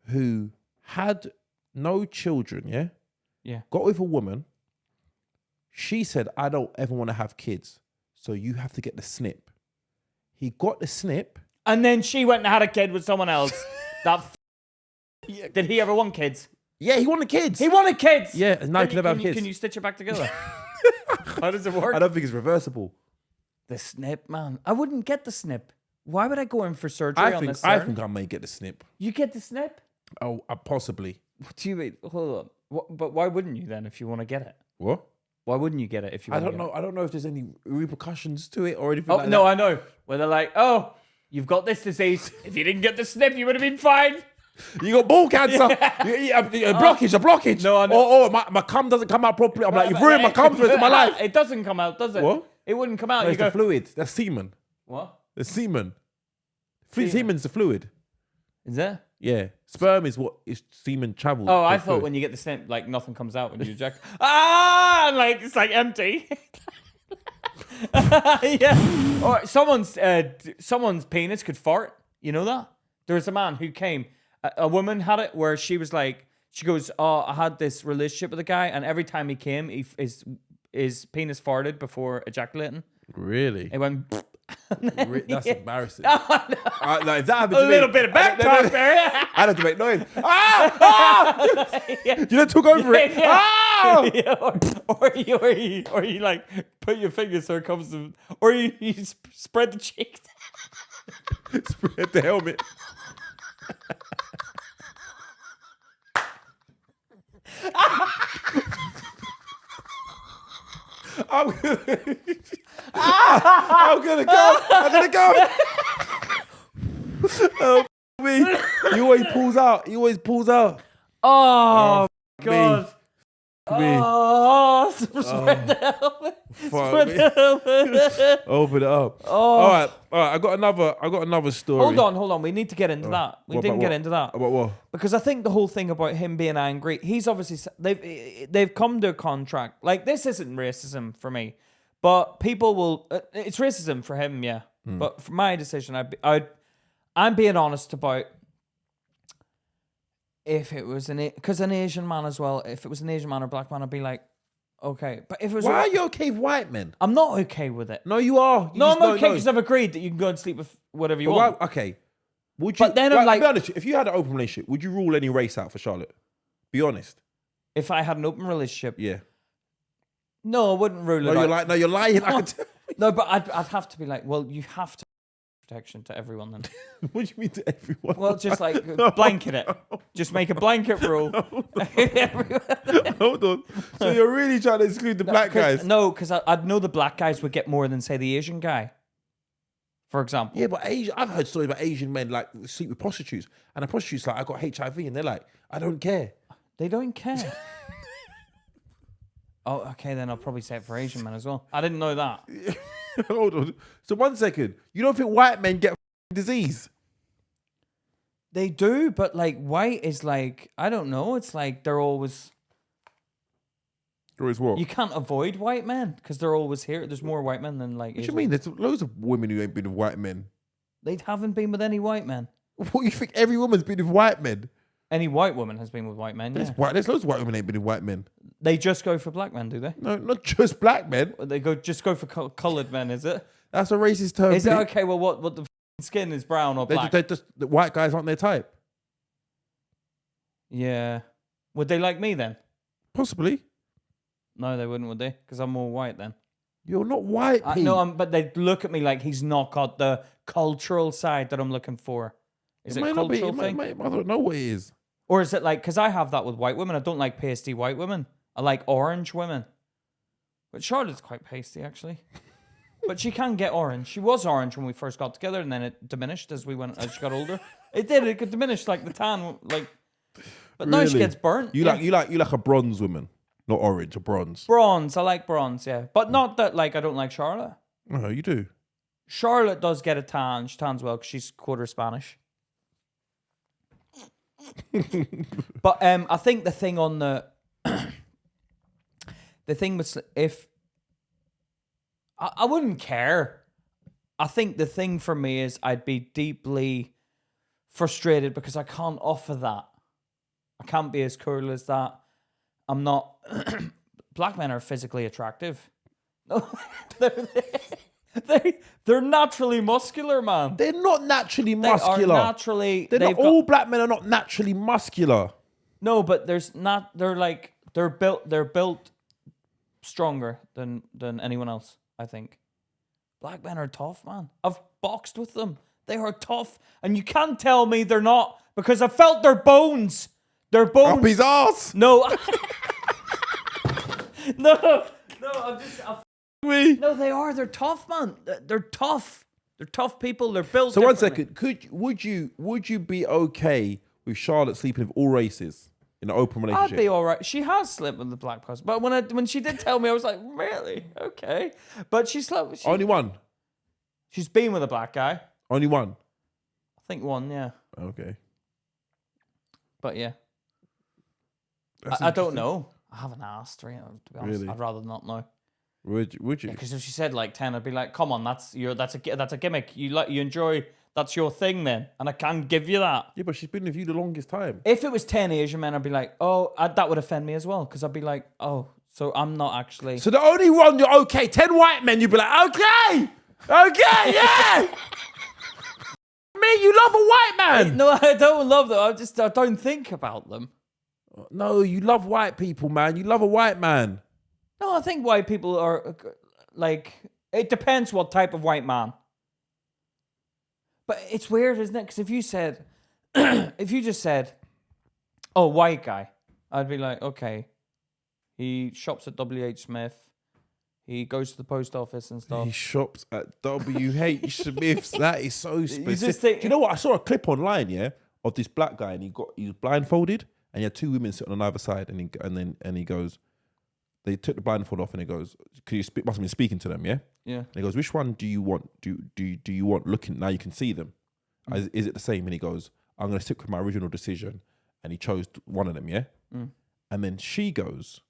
who had no children. Yeah. Yeah. Got with a woman. She said, "I don't ever want to have kids, so you have to get the snip." He got the snip, and then she went and had a kid with someone else. Did he ever want kids? Yeah, he wanted kids. He wanted kids. Yeah, and now he can never have kids. Can you stitch it back together? How does it work? I don't think it's reversible. The snip, man. I wouldn't get the snip. Why would I go in for surgery on this? I think I may get the snip. You get the snip? Oh, possibly. What do you mean? Hold on. But why wouldn't you then if you want to get it? What? Why wouldn't you get it if you? I don't know. I don't know if there's any repercussions to it or anything. Oh no, I know. Where they're like, oh, you've got this disease. If you didn't get the snip, you would have been fine. You got ball cancer. A blockage. No, I know. My cum doesn't come out properly. I'm like, you've ruined my cum for the rest of my life. It doesn't come out, does it? What? It wouldn't come out. No, it's the fluid. That's semen. What? The semen. Semen's the fluid. Is that? Yeah. Sperm is what is semen travels. Oh, I thought when you get the snip, like nothing comes out when you eject. Like it's like empty. Yeah. Or someone's penis could fart. You know that? There was a man who came. A woman had it where she was like, she goes, "Oh, I had this relationship with a guy, and every time he came, his penis farted before ejaculating." Really? It went. That's embarrassing. No. If that happened to me, little bit of back talk there. I'd have to make noise. You don't talk over it. Yeah. Yeah, or you like put your fingers so it comes to, or you spread the cheeks. Spread the helmet. I'm gonna go. Oh, me. He always pulls out. Oh, God. Me. Oh, spread the helmet. Spread the helmet. Open it up. Oh. All right. I got another story. Hold on. We need to get into that. We didn't get into that. About what? Because I think the whole thing about him being angry, he's obviously they've come to a contract. Like, this isn't racism for me, but people will. It's racism for him, yeah. But for my decision, I'm being honest about. If it was because an Asian man as well, if it was an Asian man or black man, I'd be like, okay. But if it was, why are you okay with white men? I'm not okay with it. No, you are. No, I'm okay because I've agreed that you can go and sleep with whatever you want. Okay. Would you? But then I'm like, be honest, if you had an open relationship, would you rule any race out for Charlotte? Be honest. If I had an open relationship, yeah. No, I wouldn't rule it out. You're lying. No, but I'd have to be like, well, you have to. Protection to everyone then. What do you mean to everyone? Well, just like blanket it. Just make a blanket rule. Hold on. So you're really trying to exclude the black guys? No, because I'd know the black guys would get more than, say, the Asian guy, for example. Yeah, but I've heard stories about Asian men like sleep with prostitutes, and the prostitute's like, I got HIV, and they're like, I don't care. They don't care. Oh, okay, then I'll probably say it for Asian men as well. I didn't know that. Hold on. So 1 second. You don't think white men get disease? They do, but like white is like, I don't know. It's like they're always. Always what? You can't avoid white men because they're always here. There's more white men than like. What do you mean? There's loads of women who ain't been with white men. They haven't been with any white men. What, you think every woman's been with white men? Any white woman has been with white men. There's loads of white women ain't been with white men. They just go for black men, do they? No, not just black men. They just go for coloured men, is it? That's a racist term. Is it okay? Well, what the skin is brown or black? The white guys aren't their type. Yeah. Would they like me then? Possibly. No, they wouldn't, would they? Because I'm more white then. You're not white, Pete. No, but they look at me like he's not got the cultural side that I'm looking for. Is it a cultural thing? I don't know what it is. Or is it like, because I have that with white women. I don't like pasty white women. I like orange women. But Charlotte's quite pasty, actually. But she can get orange. She was orange when we first got together, and then it diminished as she got older. It did. It could diminish like the tan, like. But now she gets burnt. You like a bronze woman, not orange, a bronze. Bronze. I like bronze, yeah. But not that like I don't like Charlotte. No, you do. Charlotte does get a tan. She tans well because she's quarter Spanish. But I think the thing on the thing was if I wouldn't care. I think the thing for me is I'd be deeply frustrated because I can't offer that. I can't be as cool as that. I'm not. Black men are physically attractive. No, they're naturally muscular, man. They're not naturally muscular. They are naturally. All black men are not naturally muscular. No, but there's not. They're built stronger than anyone else. I think. Black men are tough, man. I've boxed with them. They are tough, and you can't tell me they're not because I felt their bones. Their bones. Up his ass. No. No. No, they are. They're tough, man. They're tough. They're tough people. They're built. So 1 second, would you be okay with Charlotte sleeping with all races in an open relationship? I'd be all right. She has slept with the black person, but when she did tell me, I was like, really? Okay. But she slept. Only one. She's been with a black guy. Only one. I think one. Yeah. Okay. But yeah. I don't know. I haven't asked her, to be honest. Really? I'd rather not know. Would you? Because if she said like 10, I'd be like, come on, that's a gimmick. You enjoy, that's your thing then, and I can't give you that. Yeah, but she's been with you the longest time. If it was 10 Asian men, I'd be like, that would offend me as well, because I'd be like, oh, so I'm not actually. So the only one you're okay, 10 white men, you'd be like, okay, yeah. Me, you love a white man. No, I don't love them. I don't think about them. No, you love white people, man. You love a white man. No, I think white people are like, it depends what type of white man. But it's weird, isn't it? Because if you just said, oh, white guy, I'd be like, okay, he shops at WH Smith. He goes to the post office and stuff. He shops at WH Smith's. That is so specific. Do you know what? I saw a clip online, of this black guy, and he was blindfolded, and he had two women sitting on either side, and he goes, they took the blindfold off, and he goes, must have been speaking to them, yeah? Yeah. And he goes, which one do you want? Do you want looking? Now you can see them. Mm. Is it the same? And he goes, I'm going to stick with my original decision. And he chose one of them, yeah? Mm. And then she goes,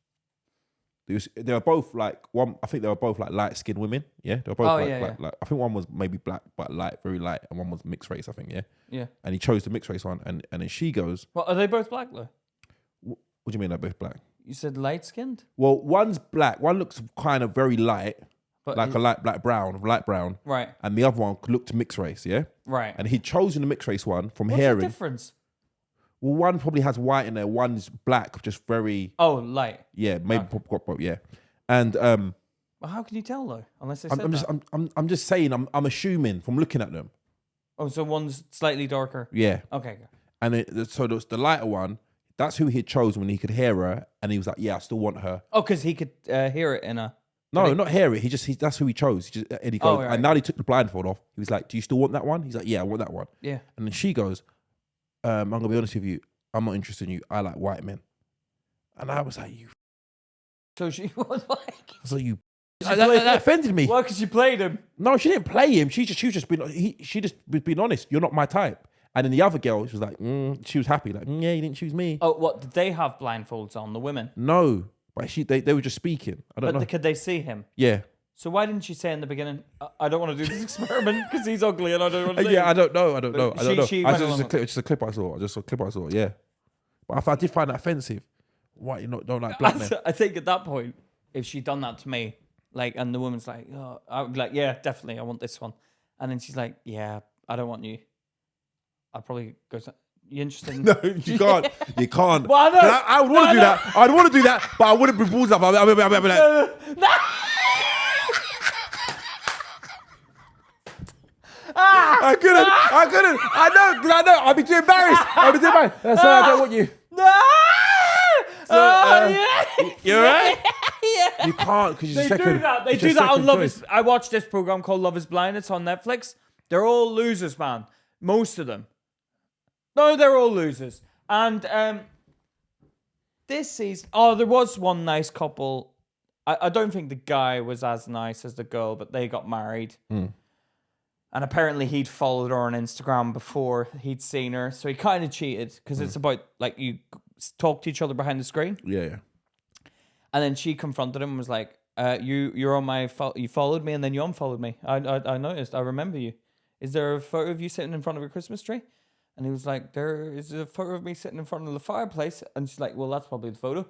they were both like one. I think they were both like light-skinned women. Yeah, they were both like I think one was maybe black but light, very light, and one was mixed race. I think. Yeah. Yeah. And he chose the mixed race one, and then she goes. Well, are they both black though? What do you mean they're both black? You said light-skinned. Well, one's black. One looks kind of very light, but like a light brown. Right. And the other one looked mixed race. Yeah. Right. And he'd chosen the mixed race one from What's hearing. the difference? Well, one probably has white in there. One's black, just very. Oh, light. Yeah, maybe. Okay. Yeah. And well, how can you tell though? Unless they said I'm just saying. I'm assuming from looking at them. Oh, so one's slightly darker. Yeah. Okay. And so the lighter one, that's who he had chosen when he could hear her, and he was like, "Yeah, I still want her." Oh, because he could hear it in a. No, not hear it. That's who he chose. And he goes, right. And now he took the blindfold off. He was like, "Do you still want that one?" He's like, "Yeah, I want that one." Yeah. And then she goes, "I'm gonna be honest with you. I'm not interested in you. I like white men." And I was like, "You." So she was like. So you. That offended me. Why? Because she played him. No, she didn't play him. She just been honest. You're not my type. And then the other girl, she was like, she was happy, like, yeah, you didn't choose me. Oh, what? Did they have blindfolds on, the women? No, but they were just speaking. I don't know. Could they see him? Yeah. So why didn't she say in the beginning, I don't want to do this experiment because he's ugly and I don't want to do Yeah, I don't know. Just a clip I saw. Yeah. But I did find that offensive. Why you don't like black men? I think at that point, if she'd done that to me, like, and the woman's like, oh, I would be like, yeah, definitely, I want this one. And then she's like, yeah, I don't want you. I'd probably go, you interested in... No, you can't. You can't. Well, I would want to do that. I'd want to do that, but I wouldn't be balls up. I'd be like... No. I couldn't. I know. I'd be too embarrassed. That's why I don't want you. No. So, yeah. You alright? Yeah. You can't because They do that. They do that on Love Is. I watched this program called Love Is Blind. It's on Netflix. They're all losers, man. Most of them. No, they're all losers. And this season, there was one nice couple. I don't think the guy was as nice as the girl, but they got married. And apparently he'd followed her on Instagram before he'd seen her. So he kind of cheated because it's about like you talk to each other behind the screen. Yeah. And then she confronted him and was like, you're on my you followed me and then you unfollowed me. I noticed. I remember you. Is there a photo of you sitting in front of a Christmas tree? And he was like, there is a photo of me sitting in front of the fireplace. And she's like, well, that's probably the photo.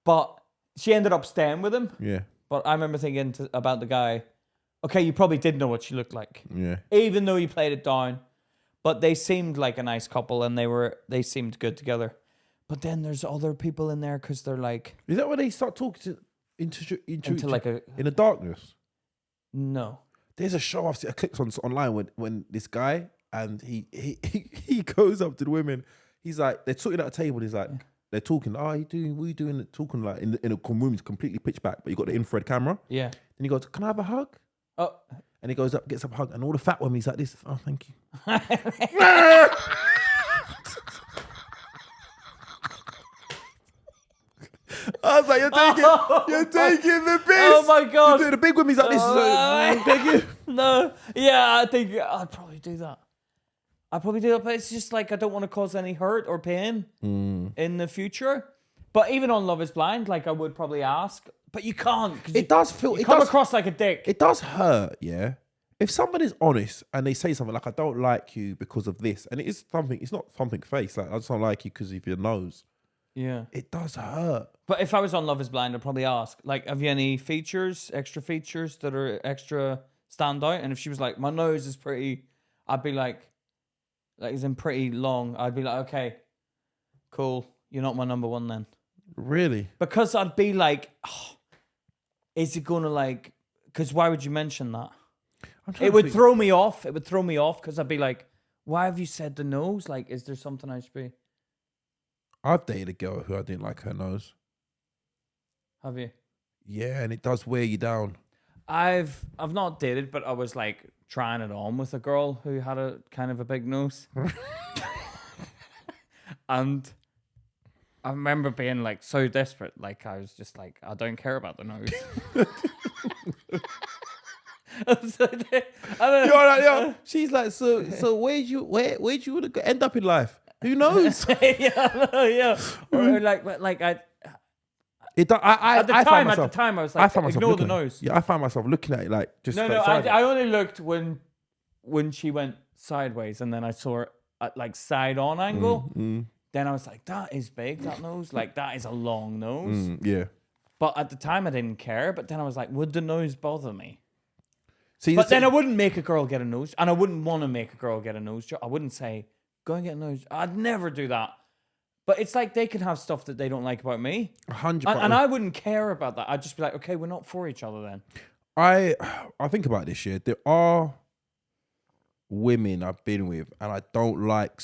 But she ended up staying with him. Yeah. But I remember thinking about the guy, okay, you probably did know what she looked like. Yeah. Even though you played it down. But they seemed like a nice couple and they seemed good together. But then there's other people in there because they're like... Is that when they start talking into like in the darkness? No. There's a show I've seen, I clicked on online when this guy and he goes up to the women. He's like, they're talking at a table. He's like, they're talking. Oh, what are you doing? Talking like in a room, it's completely pitch black, but you got the infrared camera. Yeah. And he goes, can I have a hug? Oh. And he goes up, gets up a hug, and all the fat women, he's like this. Oh, thank you. I was like, you're taking the piss. Oh my God. You're doing the big women's like this. Thank you. No. Yeah, I think I'd probably do that. But it's just like I don't want to cause any hurt or pain in the future. But even on Love Is Blind, like I would probably ask, but you can't. It does feel. You come across like a dick. It does hurt, yeah. If somebody's honest and they say something like, I don't like you because of this, and it is something, it's not something face, like I just don't like you because of your nose. Yeah. It does hurt. But if I was on Love Is Blind, I'd probably ask, like, have you any extra features that are extra stand out? And if she was like, my nose is pretty, I'd be like it's in pretty long. I'd be like, okay, cool. You're not my number one then. Really? Because I'd be like, is it going to like, because why would you mention that? It would throw me off. It would throw me off because I'd be like, why have you said the nose? Like, is there something I should be? I've dated a girl who I didn't like her nose. Have you? Yeah, and it does wear you down. I've not dated, but I was like trying it on with a girl who had a kind of a big nose. And I remember being like so desperate. Like I was just like, I don't care about the nose. She's like, so where'd you want to end up in life? Who knows? yeah. Or like at the time I was like, ignore the nose. Yeah, I found myself looking at it like just. No, I only looked when she went sideways, and then I saw her at like side on angle. Then I was like, that is big, that nose. Like that is a long nose. Yeah. But at the time I didn't care. But then I was like, would the nose bother me? But then I wouldn't make a girl get a nose, and I wouldn't want to make a girl get a nose job. I wouldn't say, go and get a nose. I'd never do that. But it's like they can have stuff that they don't like about me. 100%. And I wouldn't care about that. I'd just be like, okay, we're not for each other then. I think about this, yeah. There are women I've been with, and I don't like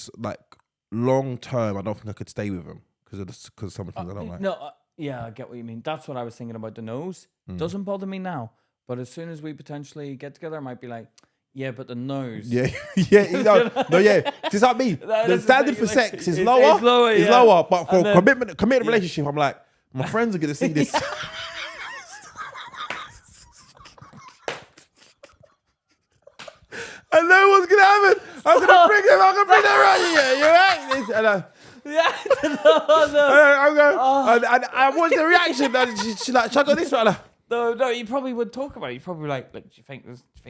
long term. I don't think I could stay with them because of some of the things I don't like. No, yeah, I get what you mean. That's what I was thinking about the nose. Doesn't bother me now. But as soon as we potentially get together, I might be like, yeah, but the nose. Yeah. Just like me. The standard for sex is lower. It's lower. But for commitment relationship, I'm like, my friends are going to see this. And no one's going to have it. I'm going to bring them around. Yeah, you're right. And I watch the reaction. She's like, should I go this way? No, you probably would talk about it. You probably like, do you think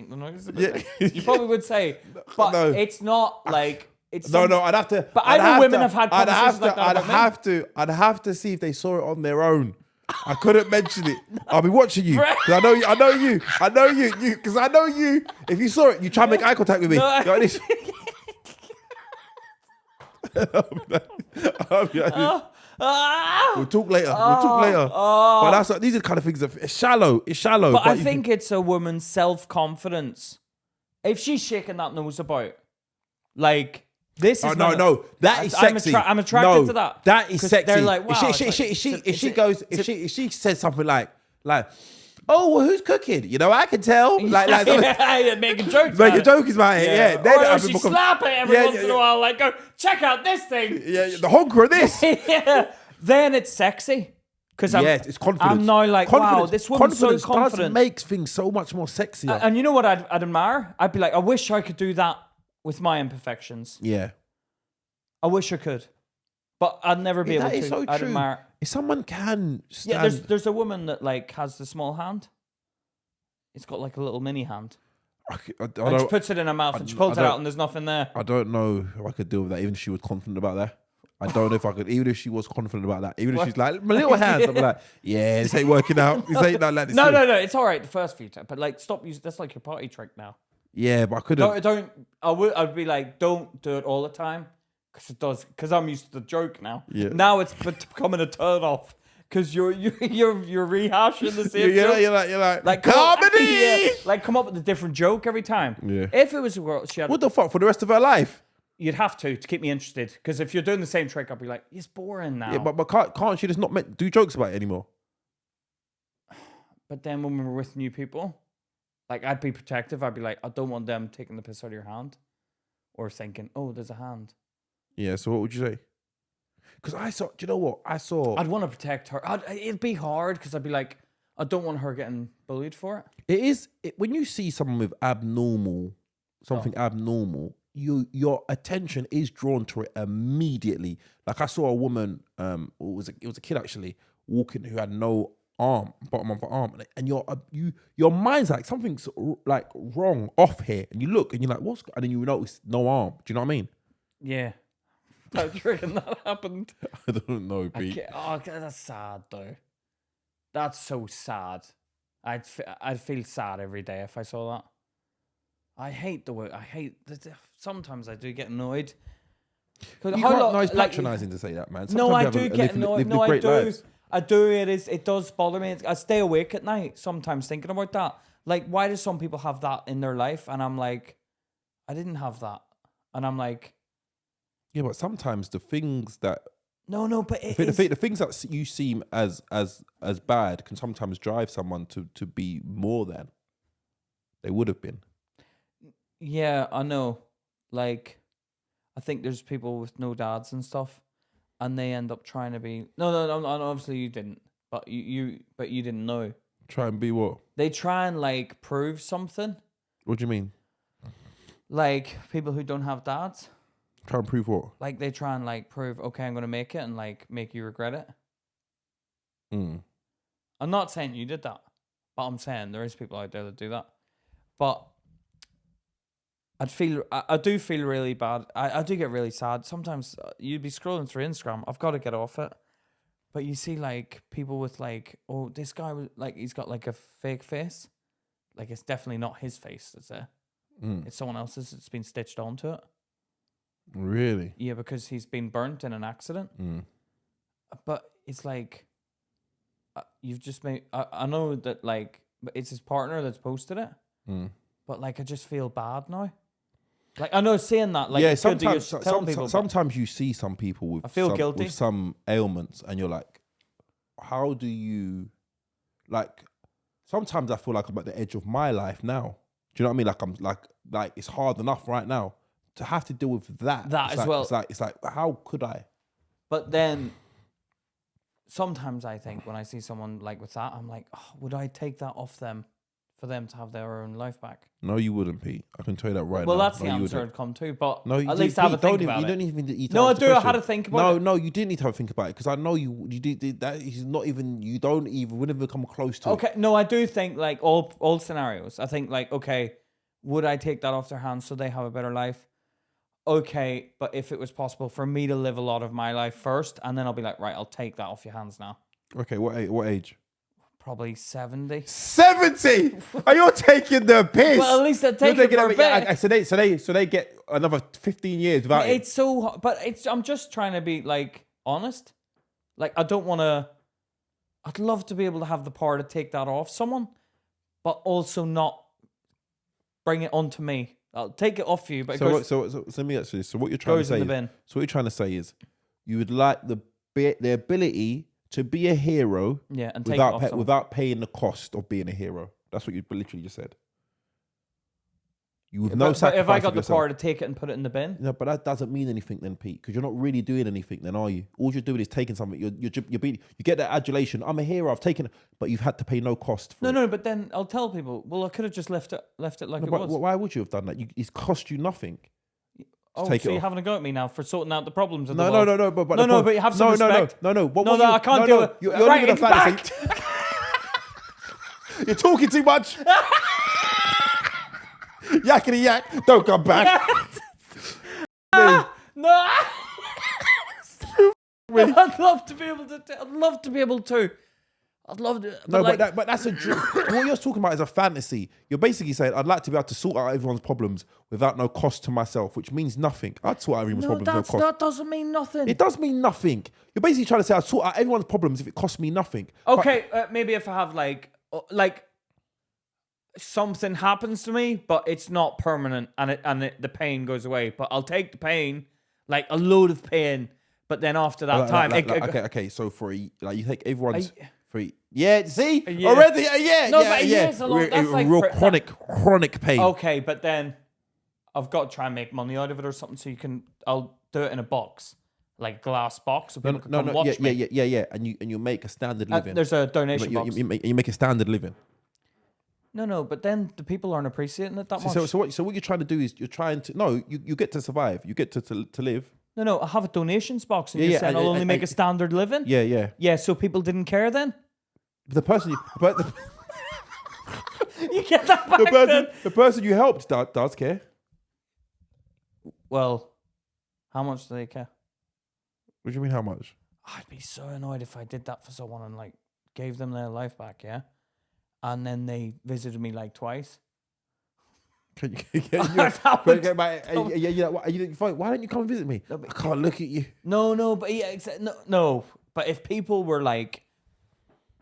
the nose is a bit big? You probably would say, but no. It's not like it's. No, I'd have to. But I know women have had conversations like that. I'd have to see if they saw it on their own. I couldn't mention it. I'll be watching you. I know you. Because I know you. If you saw it, you try to make eye contact with me. No. Like this. I'll be like, we'll talk later. But that's these are the kind of things that it's shallow. But I think it's a woman's self-confidence. If she's shaking that nose about, like this is no, that is sexy. I'm attracted to that. That is sexy. They're like, wow. If she says something like Like, oh, well, who's cooking? You know, I can tell. Like making jokes. Making jokes about it. Yeah. Or else you slap it every once in a while. Like, go check out this thing. Yeah, the honker of this. Yeah. Then it's sexy. Because it's confidence. I'm now like, wow, this woman's so confident. Makes things so much more sexier. And you know what I'd admire? I'd be like, I wish I could do that with my imperfections. Yeah. I wish I could. But I'd never be able to. That is so I'd true. admire. If someone can stand... Yeah, there's a woman that like has the small hand. It's got like a little mini hand. And she puts it in her mouth and she pulls it out and there's nothing there. I don't know if I could deal with that, even if she was confident about that. I don't know if I could, even if she was confident about that. Even if she's like, my little hands, I'm like, yeah, this ain't working out. This ain't like this. No, it's all right the first few times. But like, stop using, that's like your party trick now. Yeah, but I couldn't. I'd be like, don't do it all the time. Because I'm used to the joke now. Yeah. Now it's becoming a turn off. Because you're rehashing the same joke. You're like comedy! Yeah, like, come up with a different joke every time. Yeah. If it was a girl, she had... What the fuck, for the rest of her life? You'd have to keep me interested. Because if you're doing the same trick, I'll be like, it's boring now. Yeah, but can't she just not do jokes about it anymore? But then when we're with new people, like, I'd be protective. I'd be like, I don't want them taking the piss out of your hand. Or thinking, oh, there's a hand. Yeah, so what would you say? Because do you know what? I'd want to protect her. It'd be hard because I'd be like, I don't want her getting bullied for it. It is, when you see someone with something abnormal, your attention is drawn to it immediately. Like I saw a woman, it was a kid actually, walking who had no arm, bottom of the arm, and your mind's like, something's like wrong, off here, and you look and you're like, and then you notice no arm. Do you know what I mean? Yeah. How do you reckon that happened? I don't know, Pete. That's sad though. That's so sad. I'd feel sad every day if I saw that. I hate the way. Sometimes I do get annoyed. You can't, it's patronising to say that, man. Sometimes I do get annoyed. No, I do. Lives. I do. It does bother me. I stay awake at night sometimes thinking about that. Like, why do some people have that in their life? And I'm like, I didn't have that. And I'm like, yeah, but sometimes the things that but the things that you seem as bad can sometimes drive someone to be more than they would have been. Yeah, I know. Like, I think there's people with no dads and stuff, and they end up trying to be. No. Obviously, you didn't, but you didn't know. Try and be what? They try and like prove something. What do you mean? Like people who don't have dads. Try and prove what? Like they try and like prove, okay, I'm gonna make it, and like make you regret it. I'm not saying you did that, but I'm saying there is people out there that do that. But I do feel really bad. I do get really sad. Sometimes you'd be scrolling through Instagram. I've got to get off it. But you see like people with like, oh, this guy was like, he's got like a fake face. Like it's definitely not his face that's there. It's someone else's. It's been stitched onto it. Really? Yeah, because he's been burnt in an accident. But it's like, you've just made... I know that, like, it's his partner that's posted it. But, like, I just feel bad now. Like, I know saying that, like, yeah, it's good to tell people. Sometimes you see some people with, guilty. With some ailments, and you're like, how do you... Like, sometimes I feel like I'm at the edge of my life now. Do you know what I mean? Like, I'm like it's hard enough right now to have to deal with that. It's like, how could I? But then sometimes I think when I see someone like with that, I'm like, oh, would I take that off them for them to have their own life back? No, you wouldn't, Pete. I can tell you that right now. Well, that's the answer I'd come to, but no, at least have a think about it. You don't even need to No, I do. I had to think about it. No, you didn't need to have a think about it because I know you did that. He's not even. You don't even. Wouldn't even come close to it. Okay, no, I do think like all scenarios. I think like, okay, would I take that off their hands so they have a better life? Okay, but if it was possible for me to live a lot of my life first, and then I'll be like, right, I'll take that off your hands now. Okay, what age? Probably 70. 70? Are you taking the piss? Well, at least they're taking it for a bit. Yeah, so they get another 15 years without it. It's so, but I'm just trying to be like honest. Like I don't want to. I'd love to be able to have the power to take that off someone, but also not bring it onto me. I'll take it off you, but so let me answer this. So what you're trying to say? So what you're trying to say is, you would like the ability to be a hero and take off without paying the cost of being a hero. That's what you literally just said. You with no sacrifice. But if I got the power to take it and put it in the bin? No, but that doesn't mean anything then, Pete, because you're not really doing anything then, are you? All you're doing is taking something. You get that adulation. I'm a hero. I've taken it, but you've had to pay no cost for it. No, but then I'll tell people, well, I could have just left it like it was. Why would you have done that? It's cost you nothing. Oh, so you're having a go at me now for sorting out the problems of the world? No, but you have some respect. No. I can't do it. You're living a fantasy. You're talking too much. Yakety yak. Don't come back. No. I'd love to be able to. I'd love to. But that's a dream. What you're talking about is a fantasy. You're basically saying, I'd like to be able to sort out everyone's problems without no cost to myself, which means nothing. I'd sort out everyone's problems no cost. That doesn't mean nothing. It does mean nothing. You're basically trying to say, I'd sort out everyone's problems if it costs me nothing. Okay, maybe if I have like something happens to me, but it's not permanent and the pain goes away. But I'll take the pain, like a load of pain, but then after that time... Okay, so you take everyone's... See? Yeah. Already? No, but a year's a lot. That's like... Real chronic pain. Okay, but then I've got to try and make money out of it or something so I'll do it in a box. Like glass box so people can come watch me. Yeah. And you make a standard living. There's a donation box. You make a standard living. No, but then the people aren't appreciating it that much. So what you're trying to do is you get to survive. You get to live. No, I have a donations box and you're saying I'll only make a standard living? Yeah. Yeah, so people didn't care then? The person you get that back the person you helped does care. Well, how much do they care? What do you mean how much? I'd be so annoyed if I did that for someone and like gave them their life back, yeah? And then they visited me like twice. Why don't you come and visit me? No, I can't look at you. No, but no. But if people were like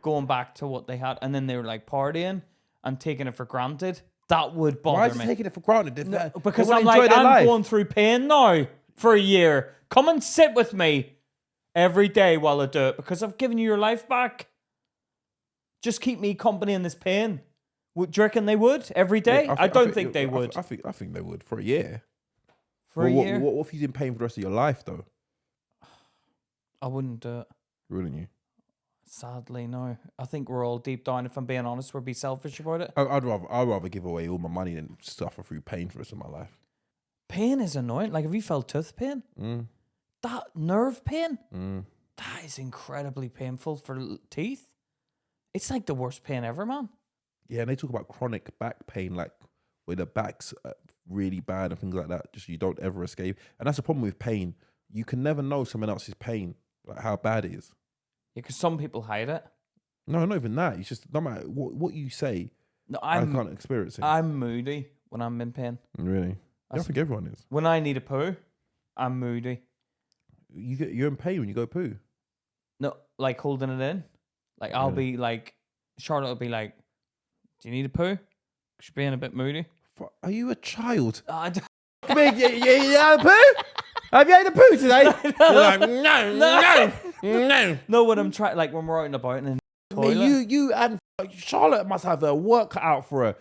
going back to what they had and then they were like partying and taking it for granted, that would bother me. Why is it taking it for granted? Because I'm like, I'm going through pain now for a year. Come and sit with me every day while I do it because I've given you your life back. Just keep me company in this pain. Do you reckon they would every day? I don't think they would. I think they would for a year. For a year? What if you didn't pay for the rest of your life though? I wouldn't do it. Wouldn't you? Sadly, no. I think we're all deep down, if I'm being honest, we'll be selfish about it. I'd rather give away all my money than suffer through pain for the rest of my life. Pain is annoying. Like, have you felt tooth pain? That nerve pain? That is incredibly painful for teeth. It's like the worst pain ever, man. Yeah, and they talk about chronic back pain, like where the back's really bad and things like that. Just you don't ever escape. And that's the problem with pain. You can never know someone else's pain, like how bad it is. Yeah, because some people hide it. No, not even that. It's just no matter what you say, I can't experience it. I'm moody when I'm in pain. Really? I think everyone is. When I need a poo, I'm moody. You're in pain when you go poo? No, like holding it in. Like I'll be like, Charlotte will be like, do you need a poo? She's being a bit moody. Are you a child? I don't... you had a poo? Have you had a poo today? You're like, no. No, when I'm trying, like when we're out and about and in the toilet. You and Charlotte must have their work cut out for her.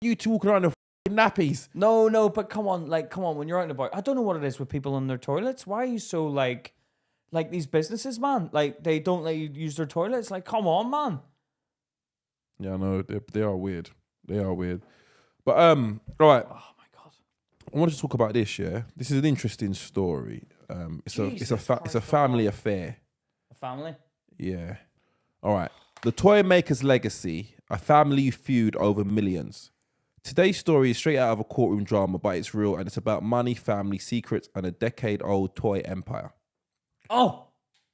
You two walking around in nappies. No, but come on, when you're out and about. I don't know what it is with people in their toilets. Why are you so like these businesses, man? Like they don't let you use their toilets. Like, come on, man. Yeah, no, they are weird. They are weird. But all right. Oh my god. I want to talk about this. Yeah, this is an interesting story. It's a family affair. A family? Yeah. All right. The toy maker's legacy: a family feud over millions. Today's story is straight out of a courtroom drama, but it's real and it's about money, family, secrets, and a decade-old toy empire. Oh.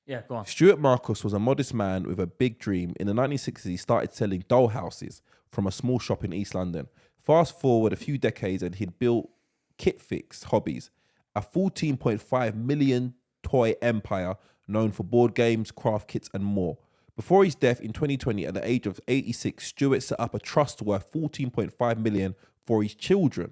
Yeah, go on. Stuart Marcus was a modest man with a big dream. In the 1960s, he started selling doll houses from a small shop in East London. Fast forward a few decades and he'd built Kit Fix Hobbies, a 14.5 million toy empire known for board games, craft kits and more. Before his death in 2020 at the age of 86, Stuart set up a trust worth 14.5 million for his children,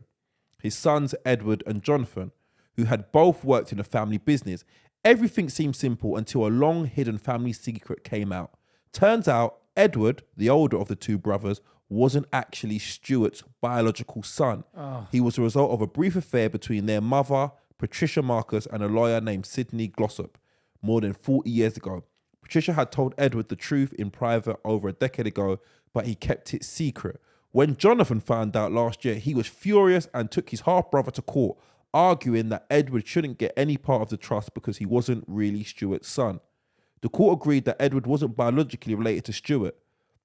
his sons Edward and Jonathan, who had both worked in a family business. Everything seemed simple until a long hidden family secret came out. Turns out Edward, the older of the two brothers, wasn't actually Stuart's biological son. He was the result of a brief affair between their mother, Patricia Marcus, and a lawyer named Sidney Glossop more than 40 years ago. Patricia had told Edward the truth in private over a decade ago, but he kept it secret. When Jonathan found out last year, he was furious and took his half-brother to court, arguing that Edward shouldn't get any part of the trust because he wasn't really Stuart's son. The court agreed that Edward wasn't biologically related to Stuart.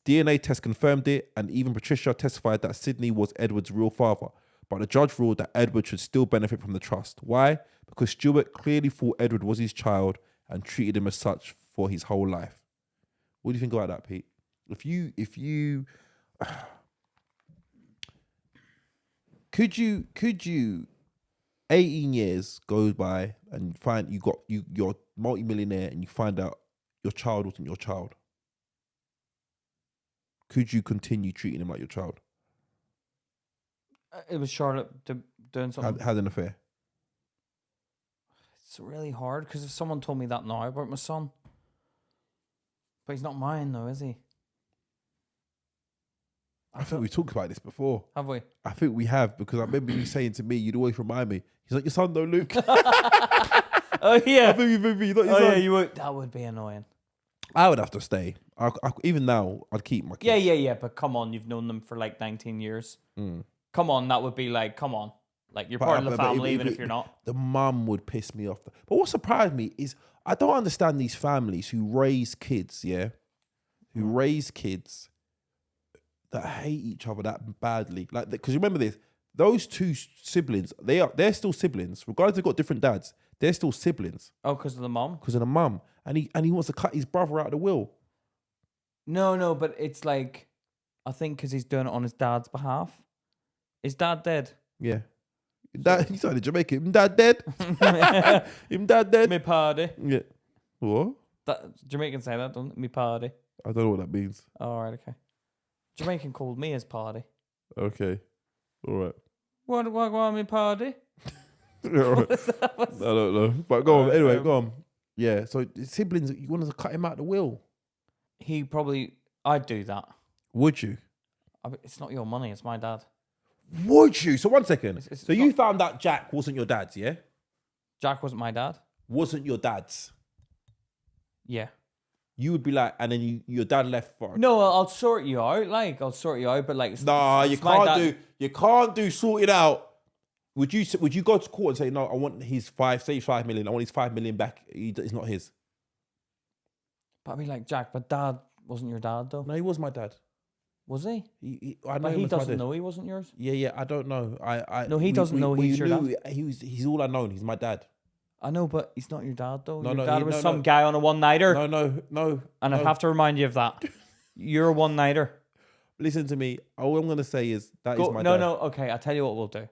DNA tests confirmed it, and even Patricia testified that Sidney was Edward's real father. But the judge ruled that Edward should still benefit from the trust. Why? Because Stuart clearly thought Edward was his child and treated him as such for his whole life. What do you think about that, Pete? If you could you 18 years goes by and you find you're multi-millionaire and you find out your child wasn't your child. Could you continue treating him like your child? It was Charlotte doing something. Had an affair. It's really hard because if someone told me that now about my son, but he's not mine though, is he? I think we've talked about this before. Have we? I think we have, because I remember you saying to me, you'd always remind me, he's like your son though, Luke. Oh yeah. I think you're not your son. Yeah, you would. That would be annoying. I would have to stay. Even now, I'd keep my kids. Yeah. But come on, you've known them for like 19 years. Come on, that would be like, come on. Like, you're part of the family, even if you're not. The mum would piss me off. But what surprised me is I don't understand these families who raise kids, yeah? Who raise kids that hate each other that badly. Like, because remember this, those two siblings, they're still siblings. Regardless they've got different dads, they're still siblings. Oh, because of the mum? Because of the mum. And he wants to cut his brother out of the will. No, but it's like, I think because he's doing it on his dad's behalf. Is dad dead? Yeah. Dad, he started Jamaican. Him dad dead? Him dad dead? Me party. Yeah. What? Jamaicans say that, don't they? Me party. I don't know what that means. Oh, right, okay. Jamaican called me his party. Okay. All right. What, me party? All right. I don't know. But go on. Anyway, go on. Yeah, so siblings, you wanted to cut him out of the will. I'd do that. Would you? It's not your money, it's my dad. Would you? So 1 second. It's you found out Jack wasn't your dad's, yeah? Jack wasn't my dad? Wasn't your dad's. Yeah. You would be like, and then your dad left for. No, I'll sort you out. But like, you can't do sorted out. Would you go to court and say, no, I want his 5 million. I want his 5 million back. It's not his. But I'd be like, Jack, but dad wasn't your dad though. No, he was my dad. Was he? I know. But he doesn't know he wasn't yours. Yeah. I don't know. No, he doesn't know he's your dad. He's all I known. He's my dad. I know, but he's not your dad though. Your dad was some guy on a one-nighter. No. And I have to remind you of that. You're a one-nighter. Listen to me. All I'm gonna say is that is my dad. No. Okay, I'll tell you what we'll do.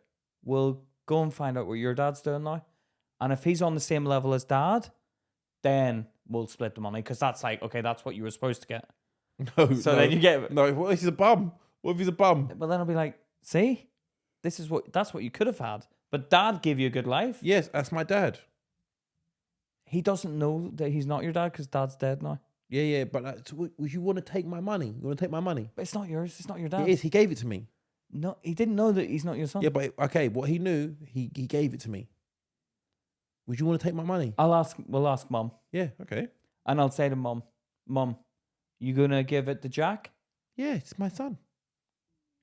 We'll go and find out what your dad's doing now, and if he's on the same level as dad, then we'll split the money, because that's like, okay, that's what you were supposed to get. Then you get no. What if he's a bum? What if he's a bum? But then I'll be like, see, that's what you could have had. But dad gave you a good life. Yes, that's my dad. He doesn't know that he's not your dad because dad's dead now. Yeah, but would you want to take my money? You want to take my money? But it's not yours. It's not your dad. It is. He gave it to me. No, he didn't know that he's not your son. Yeah, but okay, what he knew, he gave it to me. Would you want to take my money? We'll ask mum. Yeah, okay. And I'll say to mum, you gonna give it to Jack? Yeah, it's my son.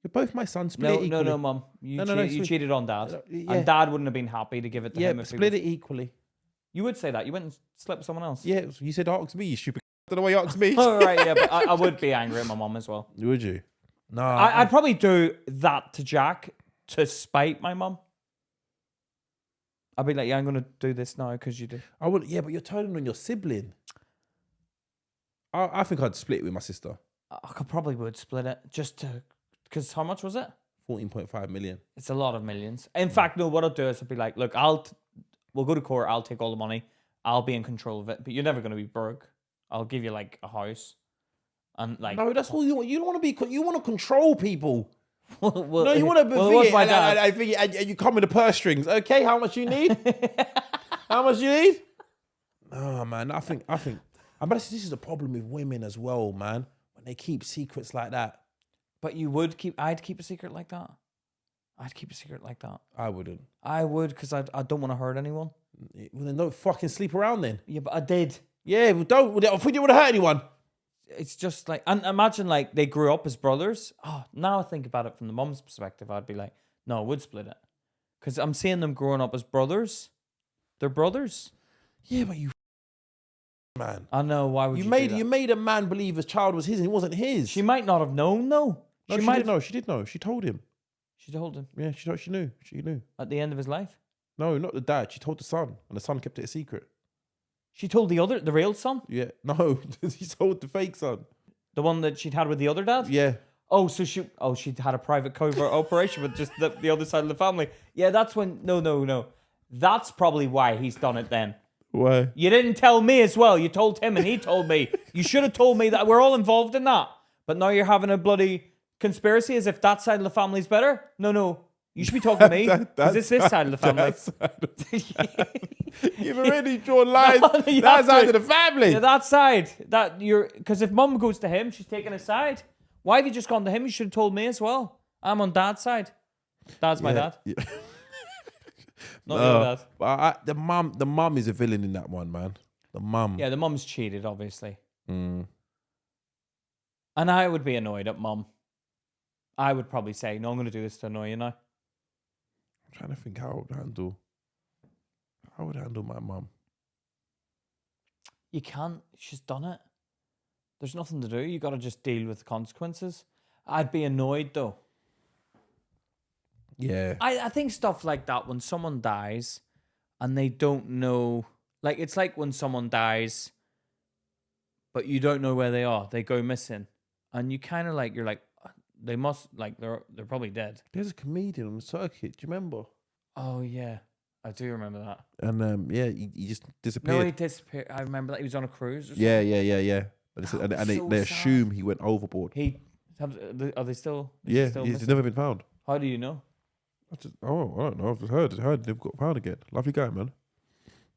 You're both my sons. Split it equally. No, mum. You cheated on dad. Yeah. And dad wouldn't have been happy to give it to him. Split it equally. You would say that. You went and slept with someone else. Yeah, you said ask me, you stupid. I don't know why you asked me. Oh, right, yeah, but I would be angry at my mum as well. Would you? No. I'd probably do that to Jack to spite my mum. I'd be like, yeah, I'm going to do this now because you do. I would, yeah, but you're turning on your sibling. I think I'd split it with my sister. I probably would split it just to, because how much was it? 14.5 million. It's a lot of millions. In fact, no, what I'll do is I'll be like, look, we'll go to court, I'll take all the money, I'll be in control of it, but you're never going to be broke. I'll give you like a house. And like, no, that's all you want. You don't want to be. You want to control people. well, no, you want to be. What's my dad? I think you come with the purse strings. Okay, how much you need? How much you need? Oh man, I think. But this is the problem with women as well, man. When they keep secrets like that. But I'd keep a secret like that. I'd keep a secret like that. I wouldn't. I would, because I don't want to hurt anyone. Well, then don't fucking sleep around then. Yeah, but I did. Yeah, well, don't. If we didn't want to hurt anyone. It's just like, and imagine like they grew up as brothers. Oh, now I think about it from the mum's perspective, I'd be like, no, I would split it. Because I'm seeing them growing up as brothers. They're brothers. Yeah, but you man. I know, why would you do that? You made a man believe his child was his and it wasn't his. She might not have known though. No, she didn't know. She did know. She told him. She told him. Yeah, she knew. She knew. At the end of his life? No, not the dad. She told the son. And the son kept it a secret. She told the real son? Yeah. No, she told the fake son. The one that she'd had with the other dad? Yeah. Oh, so she'd had a private covert operation with just the other side of the family. Yeah, that's when... No. That's probably why he's done it then. Why? You didn't tell me as well. You told him and he told me. You should have told me that we're all involved in that. But now you're having a bloody conspiracy as if that side of the family's better? No. You should be talking to me. Because it's this side of the family. You've already drawn lines. That side of the family. Yeah, that side. Because if mum goes to him, she's taking his side. Why have you just gone to him? You should have told me as well. I'm on dad's side. Dad's my dad. Yeah. Not your dad. But the mum is a villain in that one, man. The mum. Yeah, the mum's cheated, obviously. And I would be annoyed at mum. I would probably say, no, I'm going to do this to annoy you now. I'm trying to think how I would handle my mum. You can't. She's done it. There's nothing to do. You got to just deal with the consequences. I'd be annoyed, though. Yeah. I think stuff like that, when someone dies and they don't know, like, it's like when someone dies, but you don't know where they are. They go missing. And you kind of like, you're like, they must, like, they're probably dead. There's a comedian on the circuit. Do you remember? Oh, yeah. I do remember that. And, he just disappeared. No, he disappeared. I remember that he was on a cruise or something. Yeah. And they assume he went overboard. Are they still? He's still never been found. How do you know? I don't know. I've just heard they've got found again. Lovely guy, man.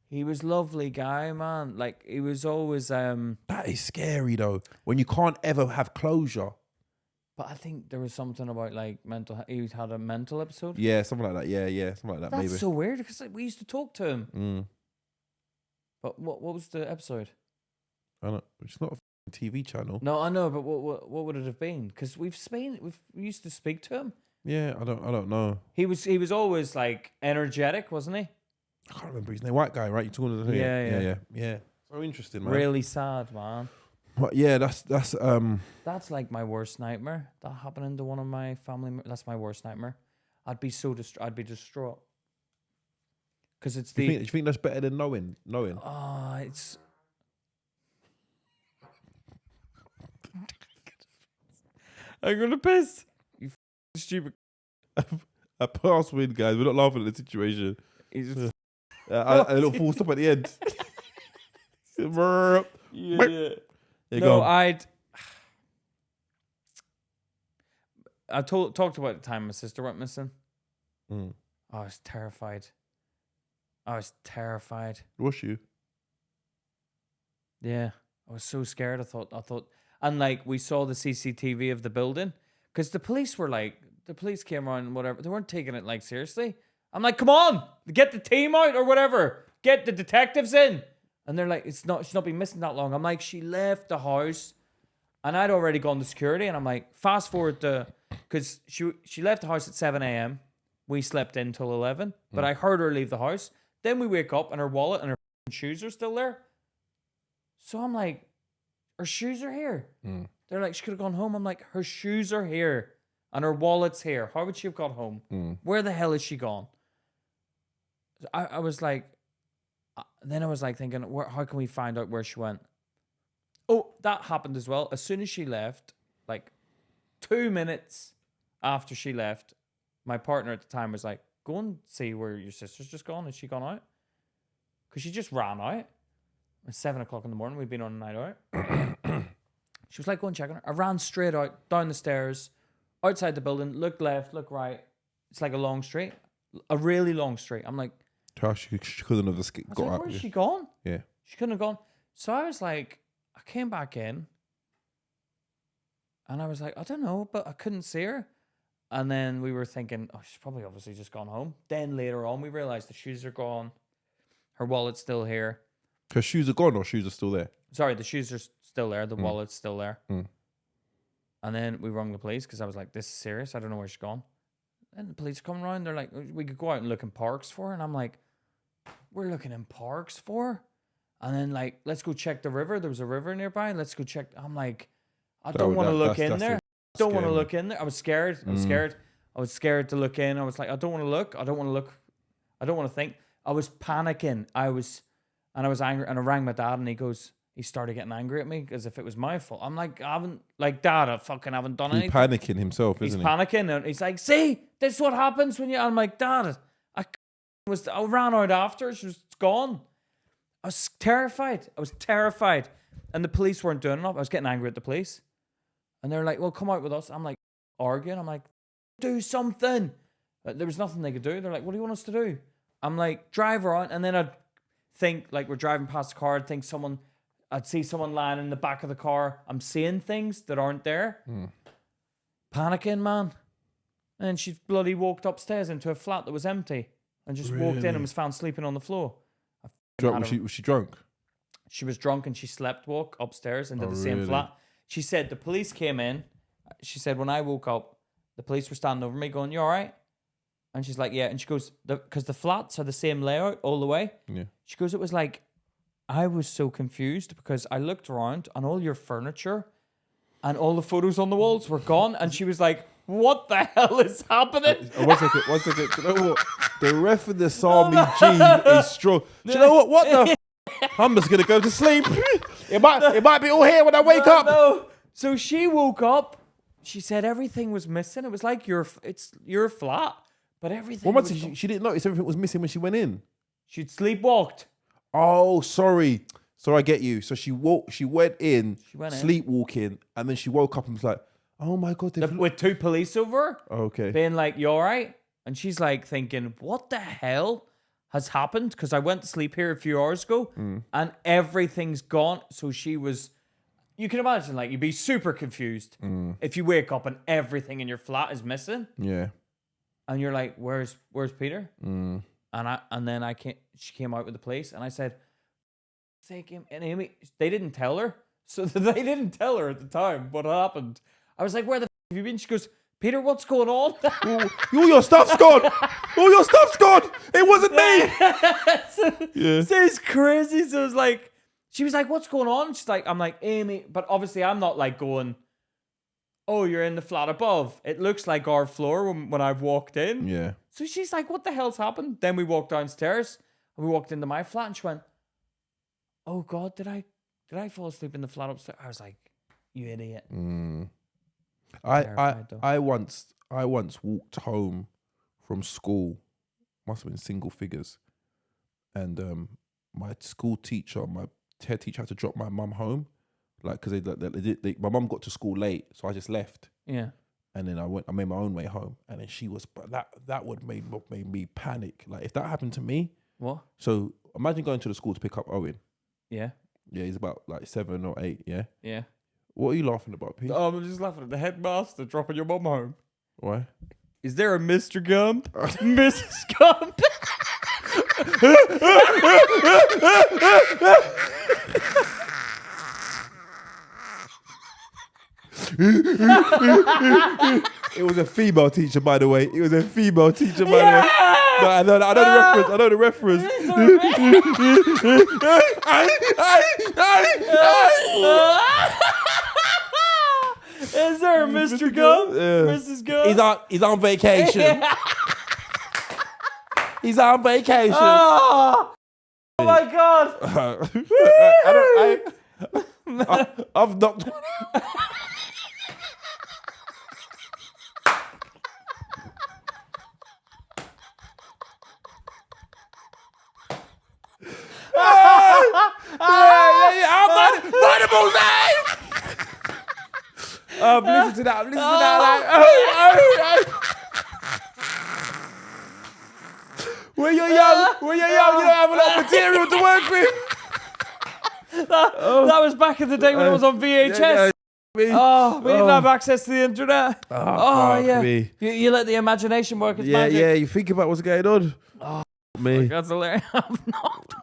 He was lovely guy, man. Like, he was always... That is scary, though. When you can't ever have closure. But I think there was something about, like, mental... He had a mental episode? Yeah, something like that. Yeah, something like that, That's maybe. so weird, because like, we used to talk to him. But what was the episode? I don't know. It's not a TV channel. No, I know, but what would it have been? Because we used to speak to him. Yeah, I don't know. He was always, like, energetic, wasn't he? I can't remember his name. White guy, right? You're talking to the Yeah. So interesting, man. Really sad, man. But yeah, that's like my worst nightmare. That happening to one of my family. That's my worst nightmare. I'd be I'd be distraught. Because it's do you think that's better than knowing? It's. I'm gonna piss. You stupid. A pass win, guys. We're not laughing at the situation. He's a little full stop at the end. Yeah. No, I talked about the time my sister went missing. I was terrified. Was you? Yeah, I was so scared. I thought, and like we saw the CCTV of the building because the police came around and whatever. They weren't taking it like seriously. I'm like, come on, get the team out or whatever. Get the detectives in. And they're like, she's not been missing that long. I'm like, she left the house and I'd already gone to security. And I'm like, fast forward because she left the house at 7 a.m. We slept in till 11, but I heard her leave the house. Then we wake up and her wallet and her shoes are still there. So I'm like, her shoes are here. They're like, she could have gone home. I'm like, her shoes are here and her wallet's here. How would she have got home? Where the hell is she gone? I was like, then I was like thinking, how can we find out where she went? Oh, that happened as well. As soon as she left, like 2 minutes after she left, my partner at the time was like, go and see where your sister's just gone. Has she gone out? Because she just ran out. It's 7 o'clock in the morning. We'd been on a night out. She was like, go and check on her. I ran straight out, down the stairs, outside the building, looked left, looked right. It's like a long street, a really long street. I'm like, she couldn't have got out. Where's she gone? Yeah. She couldn't have gone. So I was like, I came back in and I was like, I don't know, but I couldn't see her. And then we were thinking, oh, she's probably obviously just gone home. Then later on, we realized the shoes are gone. Her wallet's still here. Her shoes are gone or shoes are still there? Sorry, the shoes are still there. The wallet's still there. Mm. And then we rang the police because I was like, this is serious. I don't know where she's gone. And the police come around. They're like, we could go out and look in parks for her. And I'm like, we're looking in parks for her? And then like, let's go check the river. There was a river nearby. Let's go check. I'm like, I don't want to look in there. I don't want to look in there. I was scared. I was scared. I was scared to look in. I was like, I don't want to look. I don't want to look. I don't want to think. I was panicking. I was angry. And I rang my dad and he started getting angry at me as if it was my fault. I'm like, Dad, I fucking haven't done anything. He's panicking himself, isn't he? He's panicking. And he's like, see, this is what happens when I'm like, Dad, I ran out after her. She was gone. I was terrified. And the police weren't doing enough. I was getting angry at the police. And they're like, well, come out with us. I'm like, arguing. I'm like, do something. But there was nothing they could do. They're like, what do you want us to do? I'm like, drive her on. And then I'd think, like, we're driving past the car. I'd see someone lying in the back of the car. I'm seeing things that aren't there. Panicking, man. And she bloody walked upstairs into a flat that was empty. And just walked in and was found sleeping on the floor. Was she drunk? She was drunk and she slept walk upstairs into the same flat. She said the police came in. She said when I woke up, the police were standing over me going, you all right? And she's like, yeah. And she goes, because the flats are the same layout all the way. Yeah. She goes, it was like, I was so confused because I looked around and all your furniture and all the photos on the walls were gone. And she was like, what the hell is happening? One second. Do you know what? The ref of this army G is strong. Do you know what? What the? I'm just gonna go to sleep. It might be all here when I wake up. No. So she woke up. She said everything was missing. It was like it's your flat, but everything. Well, she didn't notice everything was missing when she went in. She'd sleepwalked. Oh, sorry. So I get you. So she went in, sleepwalking, and then she woke up and was like, "Oh my god!" With two police over her. Okay. Being like, "You all right?" And she's like thinking, "What the hell has happened?" Because I went to sleep here a few hours ago, and everything's gone. So she was. You can imagine, like, you'd be super confused if you wake up and everything in your flat is missing. Yeah. And you're like, "Where's Peter?" And then she came out with the police, and I said, and Amy, they didn't tell her. So they didn't tell her at the time what happened. I was like, where the f have you been? She goes, Peter, what's going on? All your stuff's gone. All your stuff's gone. It wasn't me. So it's crazy. So it was like, she was like, what's going on? She's like, I'm like, Amy, but obviously I'm not like going, oh, you're in the flat above. It looks like our floor when I've walked in. Yeah. So she's like, what the hell's happened? Then we walked downstairs and we walked into my flat and she went, oh God, did I fall asleep in the flat upstairs? I was like, you idiot. I once walked home from school, must have been single figures, and my school teacher, my head teacher, had to drop my mum home, like because my mum got to school late, so I just left. Yeah. And then I made my own way home, and then she was, but that would made me panic. Like if that happened to me, what? So imagine going to the school to pick up Owen. Yeah. Yeah, he's about like 7 or 8. Yeah. Yeah. What are you laughing about, Pete? Oh, I'm just laughing at the headmaster dropping your mum home. Why? Is there a Mr. Gump? Mrs. Gump? It was a female teacher, by the way. It was a female teacher, by the way. No, I know the reference. Is there a Mr. Gump? Mrs. Gump? He's on vacation. He's on vacation. Oh my God. I've knocked. Listen to that. When you're young, you don't have a lot of material to work with. That was back in the day when it was on VHS. We didn't have access to the internet. Yeah. You let the imagination work its magic. Yeah, you think about what's going on. Me. That's hilarious. I'm not.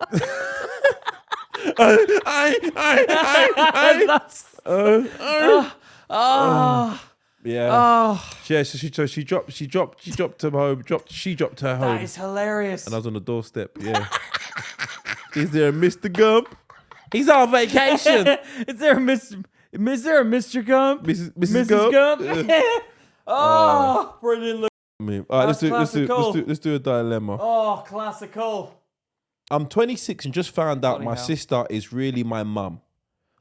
Yeah. Yeah. So she dropped him home. She dropped her home. That is hilarious. And I was on the doorstep. Yeah. Is there a Mr. Gump? He's on vacation. Is there a Mr. Gump? Mrs. Gump? Brilliant. All right, let's do a dilemma. Oh, classical. I'm 26 and just found out my sister is really my mum.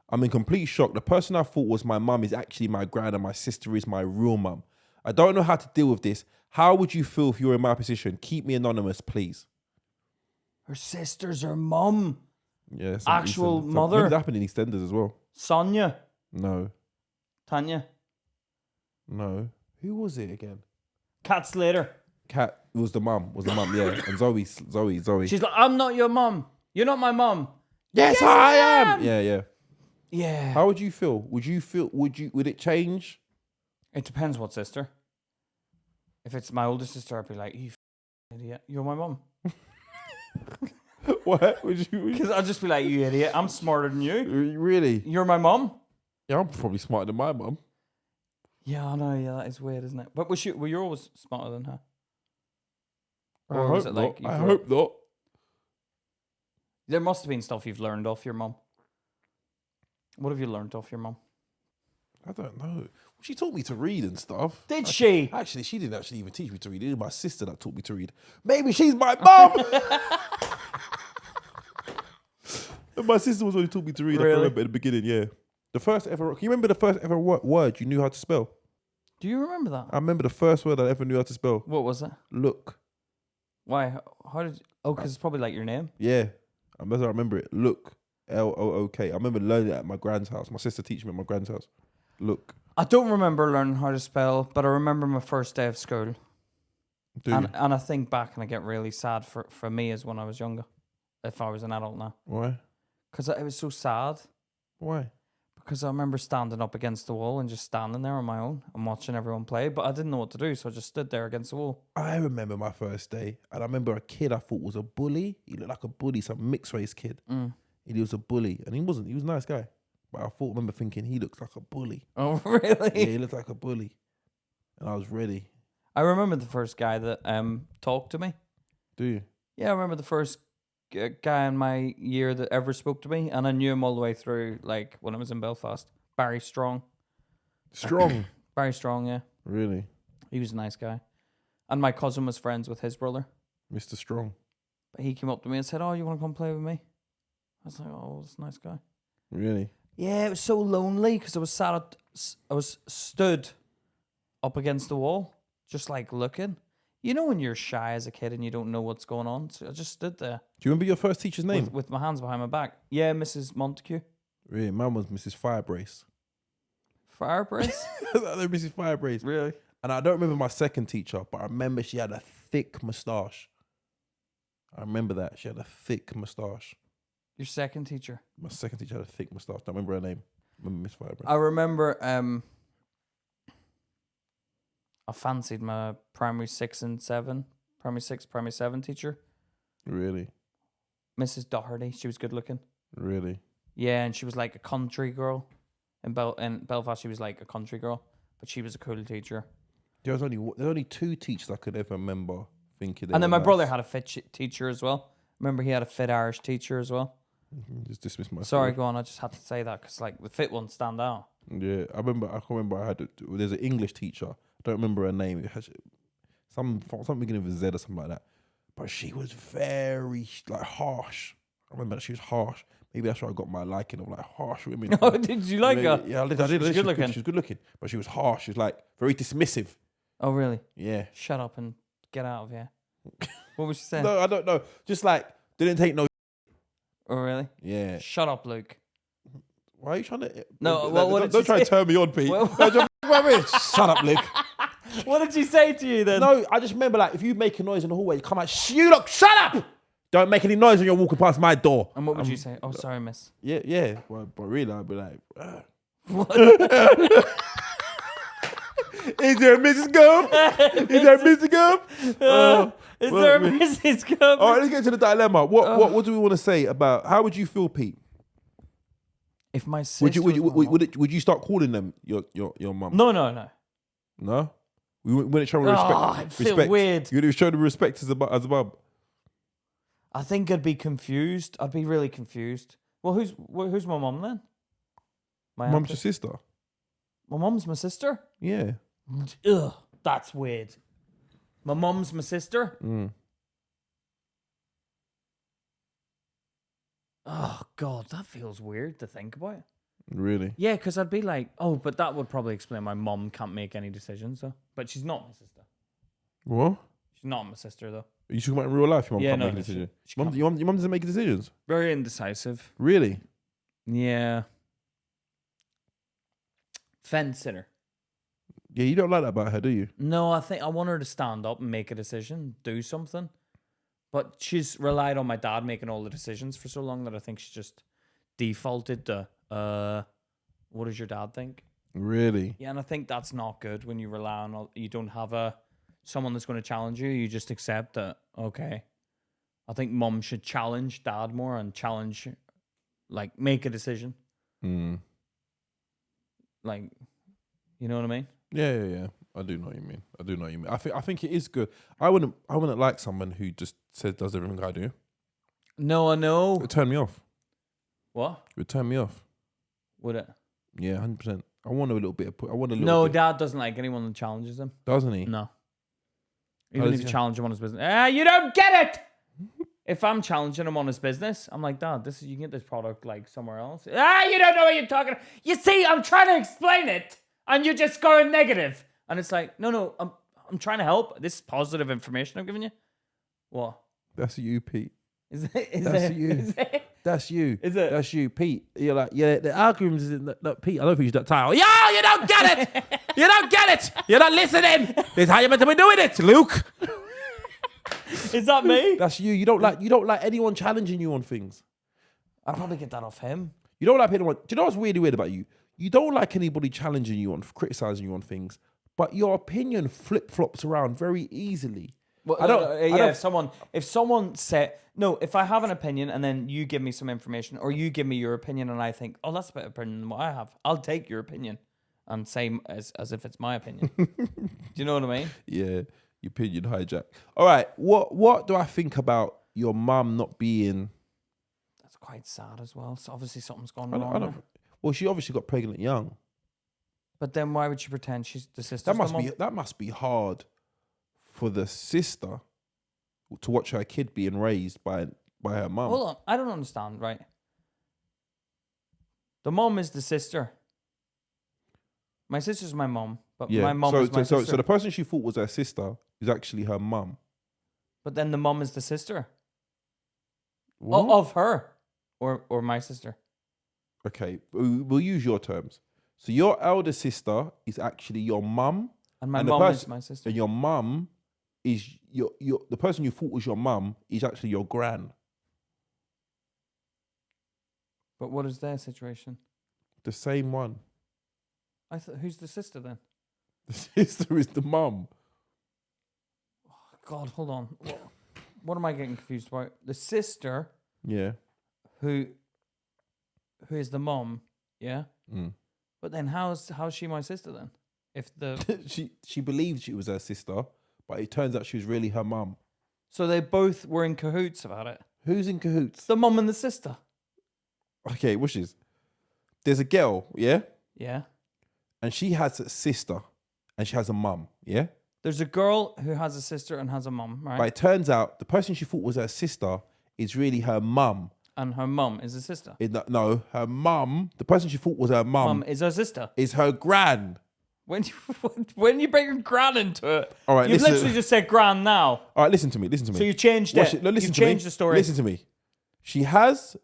I'm in complete shock. The person I thought was my mum is actually my gran, and my sister is my real mum. I don't know how to deal with this. How would you feel if you were in my position? Keep me anonymous, please. Her sister's her mum. Yeah, actual mother. It happened in EastEnders as well. Sonia. No. Tanya. No. Who was it again? Kat Slater. Kat was the mum, yeah. And Zoe. She's like, I'm not your mum. You're not my mum. Yes, I am. Yeah. Yeah. How would you feel? Would it change? It depends what sister. If it's my older sister, I'd be like, you idiot. You're my mum. What? Would you? Because I'd just be like, you idiot. I'm smarter than you. Really? You're my mum. Yeah, I'm probably smarter than my mum. Yeah, I know. Yeah, that is weird, isn't it? But were you always smarter than her? Or was it like I hope not. There must have been stuff you've learned off your mum. What have you learned off your mum? I don't know. She taught me to read and stuff. Did she? Actually, she didn't actually even teach me to read. It was my sister that taught me to read. Maybe she's my mum. My sister was the one who taught me to read. Really? I remember at the beginning, yeah. The first ever. Can you remember the first ever word you knew how to spell? Do you remember that? I remember the first word I ever knew how to spell. What was it? Look. Why? How did? Because it's probably like your name. Yeah, I remember it. Look, Look. I remember learning it at my grand's house. My sister teaching me at my grand's house. Look. I don't remember learning how to spell, but I remember my first day of school. And I think back and I get really sad for me as when I was younger. If I was an adult now. Why? Because it was so sad. Why? Because I remember standing up against the wall and just standing there on my own and watching everyone play, but I didn't know what to do, so I just stood there against the wall. I remember my first day, and I remember a kid I thought was a bully. He looked like a bully, some mixed race kid. He was a bully, and he wasn't. He was a nice guy, but I remember thinking he looks like a bully. Oh, really? Yeah, he looked like a bully, and I was ready. I remember the first guy that talked to me. Do you? Yeah, I remember the first guy in my year that ever spoke to me, and I knew him all the way through, like when I was in Belfast. Barry Strong. Barry Strong, yeah. Really? He was a nice guy. And my cousin was friends with his brother. Mr. Strong. But he came up to me and said, oh, you want to come play with me? I was like, oh, that's a nice guy. Really? Yeah, it was so lonely because I was stood up against the wall, just like looking. You know when you're shy as a kid and you don't know what's going on? So I just stood there. Do you remember your first teacher's name? With my hands behind my back. Yeah, Mrs. Montague. Really? Mine was Mrs. Firebrace. Firebrace? Mrs. Firebrace. Really? And I don't remember my second teacher, but I remember she had a thick moustache. I remember that. She had a thick moustache. Your second teacher? My second teacher had a thick moustache. I don't remember her name. I remember Miss Firebrace. I remember I fancied my primary 6, primary 7 teacher. Really? Mrs. Doherty. She was good looking. Really? Yeah, and she was like a country girl. In Belfast, she was like a country girl, but she was a cool teacher. There's only 2 teachers I could ever remember thinking. And then my brother had a fit teacher as well. Remember, he had a fit Irish teacher as well. Just dismiss my. Sorry, go on. I just had to say that because like the fit ones stand out. Yeah, I can remember. I had there's an English teacher. I don't remember her name. It has something beginning with a Z or something like that. But she was very like harsh. I remember that she was harsh. Maybe that's why I got my liking of like harsh women. Oh, did you like her? Yeah, I did. She was good looking. She was good looking, but she was harsh. She was like very dismissive. Oh, really? Yeah. Shut up and get out of here. What was she saying? No, I don't know. Just like didn't take no. Oh, really? Yeah. Shut up, Luke. Why are you trying to? No, well, don't try to turn me on, Pete. Shut up, Luke. What did she say to you then? No, I just remember like if you make a noise in the hallway, you come out. You look. Shut up. Don't make any noise when you're walking past my door. And what would you say? Oh, sorry, miss. Yeah. Well, but really, I'd be like, What? is there a Mrs. Gump? Is there a Mrs. Gump? Is there a Mrs. Gump? All right, let's get to the dilemma. What do we want to say about, how would you feel, Pete? If my sister Would you start calling them your mum? No. No? We wouldn't show them respect. I feel weird. You would show them respect as a mum. I think I'd be confused. I'd be really confused. Well, who's my mum then? My mum's your sister. My mum's my sister? Yeah. Ugh, that's weird. My mum's my sister? Oh, God, that feels weird to think about. Really? Yeah, because I'd be like, oh, but that would probably explain my mum can't make any decisions, though. But she's not my sister. What? She's not my sister, though. Are you talking about in real life? Your mum can't make a no, decision. your mum doesn't make decisions? Very indecisive. Really? Yeah. Fence sitter. Yeah, you don't like that about her, do you? No, I think I want her to stand up and make a decision, do something. But she's relied on my dad making all the decisions for so long that I think she just defaulted to, what does your dad think? Really? Yeah, and I think that's not good when you rely on, you don't have someone that's going to challenge you. You just accept that, okay. I think mum should challenge dad more and challenge, like, make a decision. Like, you know what I mean? Yeah. I do know what you mean. I think it is good. I wouldn't like someone who just does everything I do. No, I know. It would turn me off. What? It would turn me off. Would it? Yeah, 100%. I want a little bit of. No, dad doesn't like anyone that challenges him. Doesn't he? No. Even if you challenge him on his business. You don't get it! If I'm challenging him on his business, I'm like, Dad, you can get this product like somewhere else. You don't know what you're talking about. You see, I'm trying to explain it, and you're just going negative. And it's like, no, I'm trying to help. This is positive information I'm giving you. What? That's you, Pete. That's you. Is it? That's you. Is it? That's you, Pete. You're like, yeah, the algorithms is not Pete. I don't think you use that title. Yo, you don't get it. You don't get it. You're not listening. This is how you're meant to be doing it, Luke. Is that me? That's you. You don't like anyone challenging you on things. I'll probably get that off him. You don't like anyone. Do you know what's really weird about you? You don't like anybody challenging you on, criticizing you on things, but your opinion flip-flops around very easily. Well, if someone said, if I have an opinion and then you give me some information or you give me your opinion and I think, oh, that's a better opinion than what I have, I'll take your opinion and say as if it's my opinion. Do you know what I mean? Yeah, your opinion hijack. All right, what do I think about your mum not being... That's quite sad as well. So obviously something's gone wrong. Well, she obviously got pregnant young. But then why would she pretend she's the sister? That must be hard for the sister to watch her kid being raised by her mum. Hold on, I don't understand, right? The mum is the sister. My sister's my mum, but my mum is my sister. So the person she thought was her sister is actually her mum. But then the mum is the sister. What? Of her or my sister. Okay, we'll use your terms. So your elder sister is actually your mum. And my mum is my sister. And your mum is the person you thought was your mum is actually your gran. But what is their situation? The same one. I thought, who's the sister then? The sister is the mum. Oh, God, hold on. What am I getting confused about? The sister. Yeah. Who is the mum? Yeah. Mm. But then how's she my sister then? If the she believed she was her sister, but it turns out she was really her mum. So they both were in cahoots about it. Who's in cahoots? The mum and the sister. Okay, wishes. There's a girl, yeah? Yeah. And she has a sister and she has a mum, yeah? There's a girl who has a sister and has a mum, right? But it turns out the person she thought was her sister is really her mum. And her mum is a sister. No, her mum, the person she thought was her mum is her sister. Is her gran. When you bring your gran into it, all right, you literally just said gran now. All right, listen to me. So you changed it. You changed the story. Listen to me.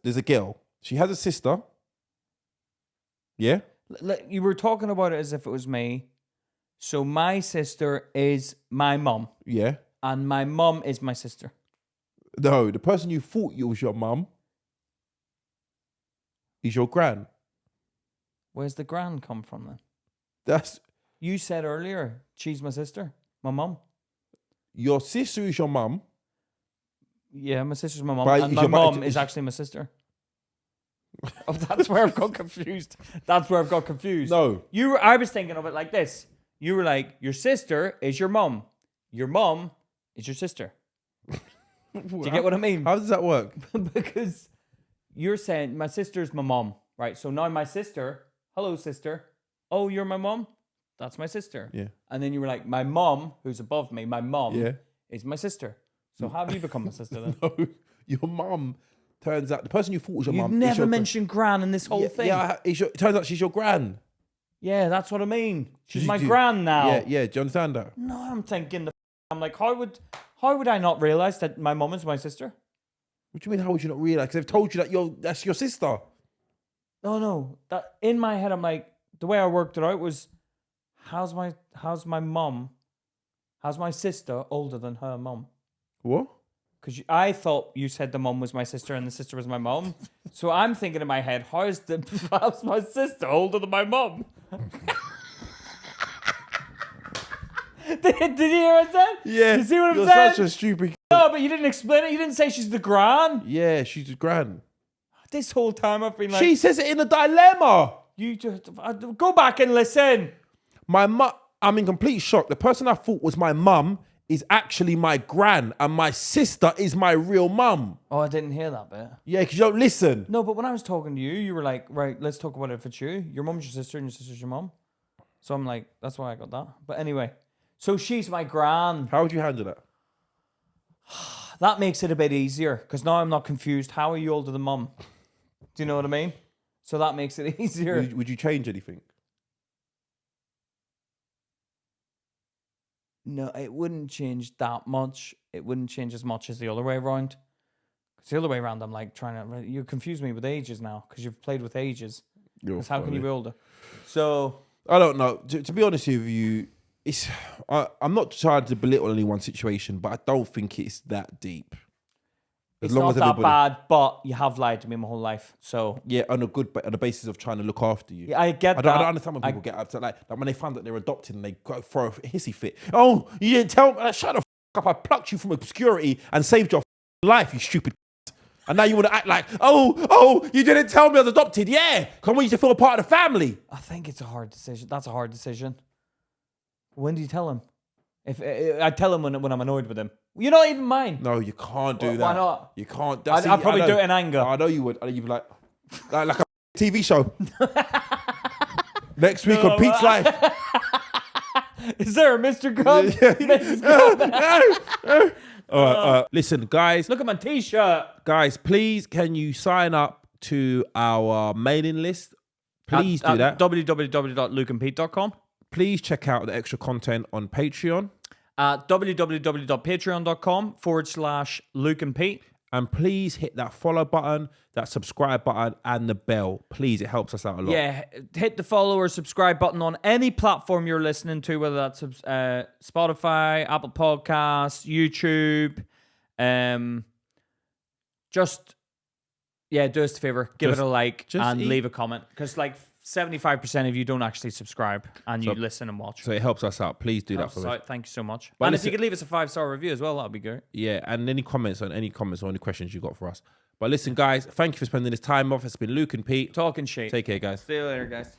There's a girl. She has a sister. Yeah? You were talking about it as if it was me. So my sister is my mum. Yeah. And my mum is my sister. No, the person you thought you was your mum is your gran. Where's the gran come from then? That's You said earlier, she's my sister, my mum. your sister is your mum. Yeah, my sister's my mum, But and is my your mum mu- is actually my sister. Oh, that's where I've got confused. That's where I've got confused. No. I was thinking of it like this. You were like, your sister is your mum. Your mum is your sister. Do you get what I mean? How does that work? Because you're saying my sister's my mum, right? So now my sister, hello sister. Oh, you're my mum? That's my sister. Yeah. And then you were like, my mum, who's above me, my mum Yeah. is my sister. So how have you become my sister then? No, your mum turns out the person you thought was your You've mum. never mentioned gran in this whole yeah, thing. Yeah, it turns out she's your gran. Yeah, that's what I mean. She's Do- my do- gran now. Yeah, yeah. Do you understand that? No, I'm thinking I'm like, how would I not realize that my mum is my sister? What do you mean? How would you not realize? Because they've told you that that's your sister. No. That in my head, I'm like, the way I worked it out was, how's my sister older than her mum? What? Because I thought you said the mum was my sister and the sister was my mum. So I'm thinking in my head, how's my sister older than my mum? Did you hear what I said? Yeah. You see what I'm You're saying? such a stupid. No, but you didn't explain it. You didn't say she's the gran. Yeah, she's your gran. This whole time I've been like, She says it in a dilemma. you just go back and listen. My mum. I'm in complete shock. The person I thought was my mum is actually my gran, and my sister is my real mum. Oh, I didn't hear that bit. Yeah, because you don't listen. No, but when I was talking to you, you were like, right, let's talk about it if it's you. Your mum's your sister and your sister's your mum. So I'm like, that's why I got that. But anyway, so she's my gran. How would you handle that? That makes it a bit easier because now I'm not confused. How are you older than mum? Do you know what I mean? So that makes it easier. Would you change anything? No, it wouldn't change that much. It wouldn't change as much as the other way around. Because the other way around, I'm like you confuse me with ages now because you've played with ages. Because how can you be older? So I don't know. To be honest with you, I'm not trying to belittle anyone's situation, but I don't think it's that deep. It's not that bad, but you have lied to me my whole life. So yeah, on the basis of trying to look after you. Yeah, I get that. I don't understand when people get upset, like when they find that they're adopted and they go throw a hissy fit. Oh, you didn't tell me. Shut the up! I plucked you from obscurity and saved your life, you stupid. And now you want to act like, oh, you didn't tell me I was adopted. Yeah, because I want you to feel a part of the family. I think it's a hard decision. That's a hard decision. When do you tell him? If I tell him when I'm annoyed with him, you're not even mine. No, you can't do that. Why not? You can't. I'd probably do it in anger. I know you would. You'd be like a TV show. Next week on Pete's Life. Is there a Mr. Gump? All right. Listen, guys. Look at my T-shirt. Guys, please, can you sign up to our mailing list? Please do that. www.lukeandpete.com. Please check out the extra content on Patreon. At www.patreon.com/Luke and Pete. And please hit that follow button, that subscribe button, and the bell. Please, it helps us out a lot. Yeah, hit the follow or subscribe button on any platform you're listening to, whether that's Spotify, Apple Podcasts, YouTube. Just, do us a favor. Give it a like and leave a comment. Because 75% of you don't actually subscribe and you listen and watch. So it helps us out. Please do that for us. Thank you so much. But and if you could leave us a 5-star review as well, that would be great. Yeah, and any comments or any questions you got for us. But listen, guys, thank you for spending this time off. It's been Luke and Pete. Talking shit. Take care, guys. See you later, guys.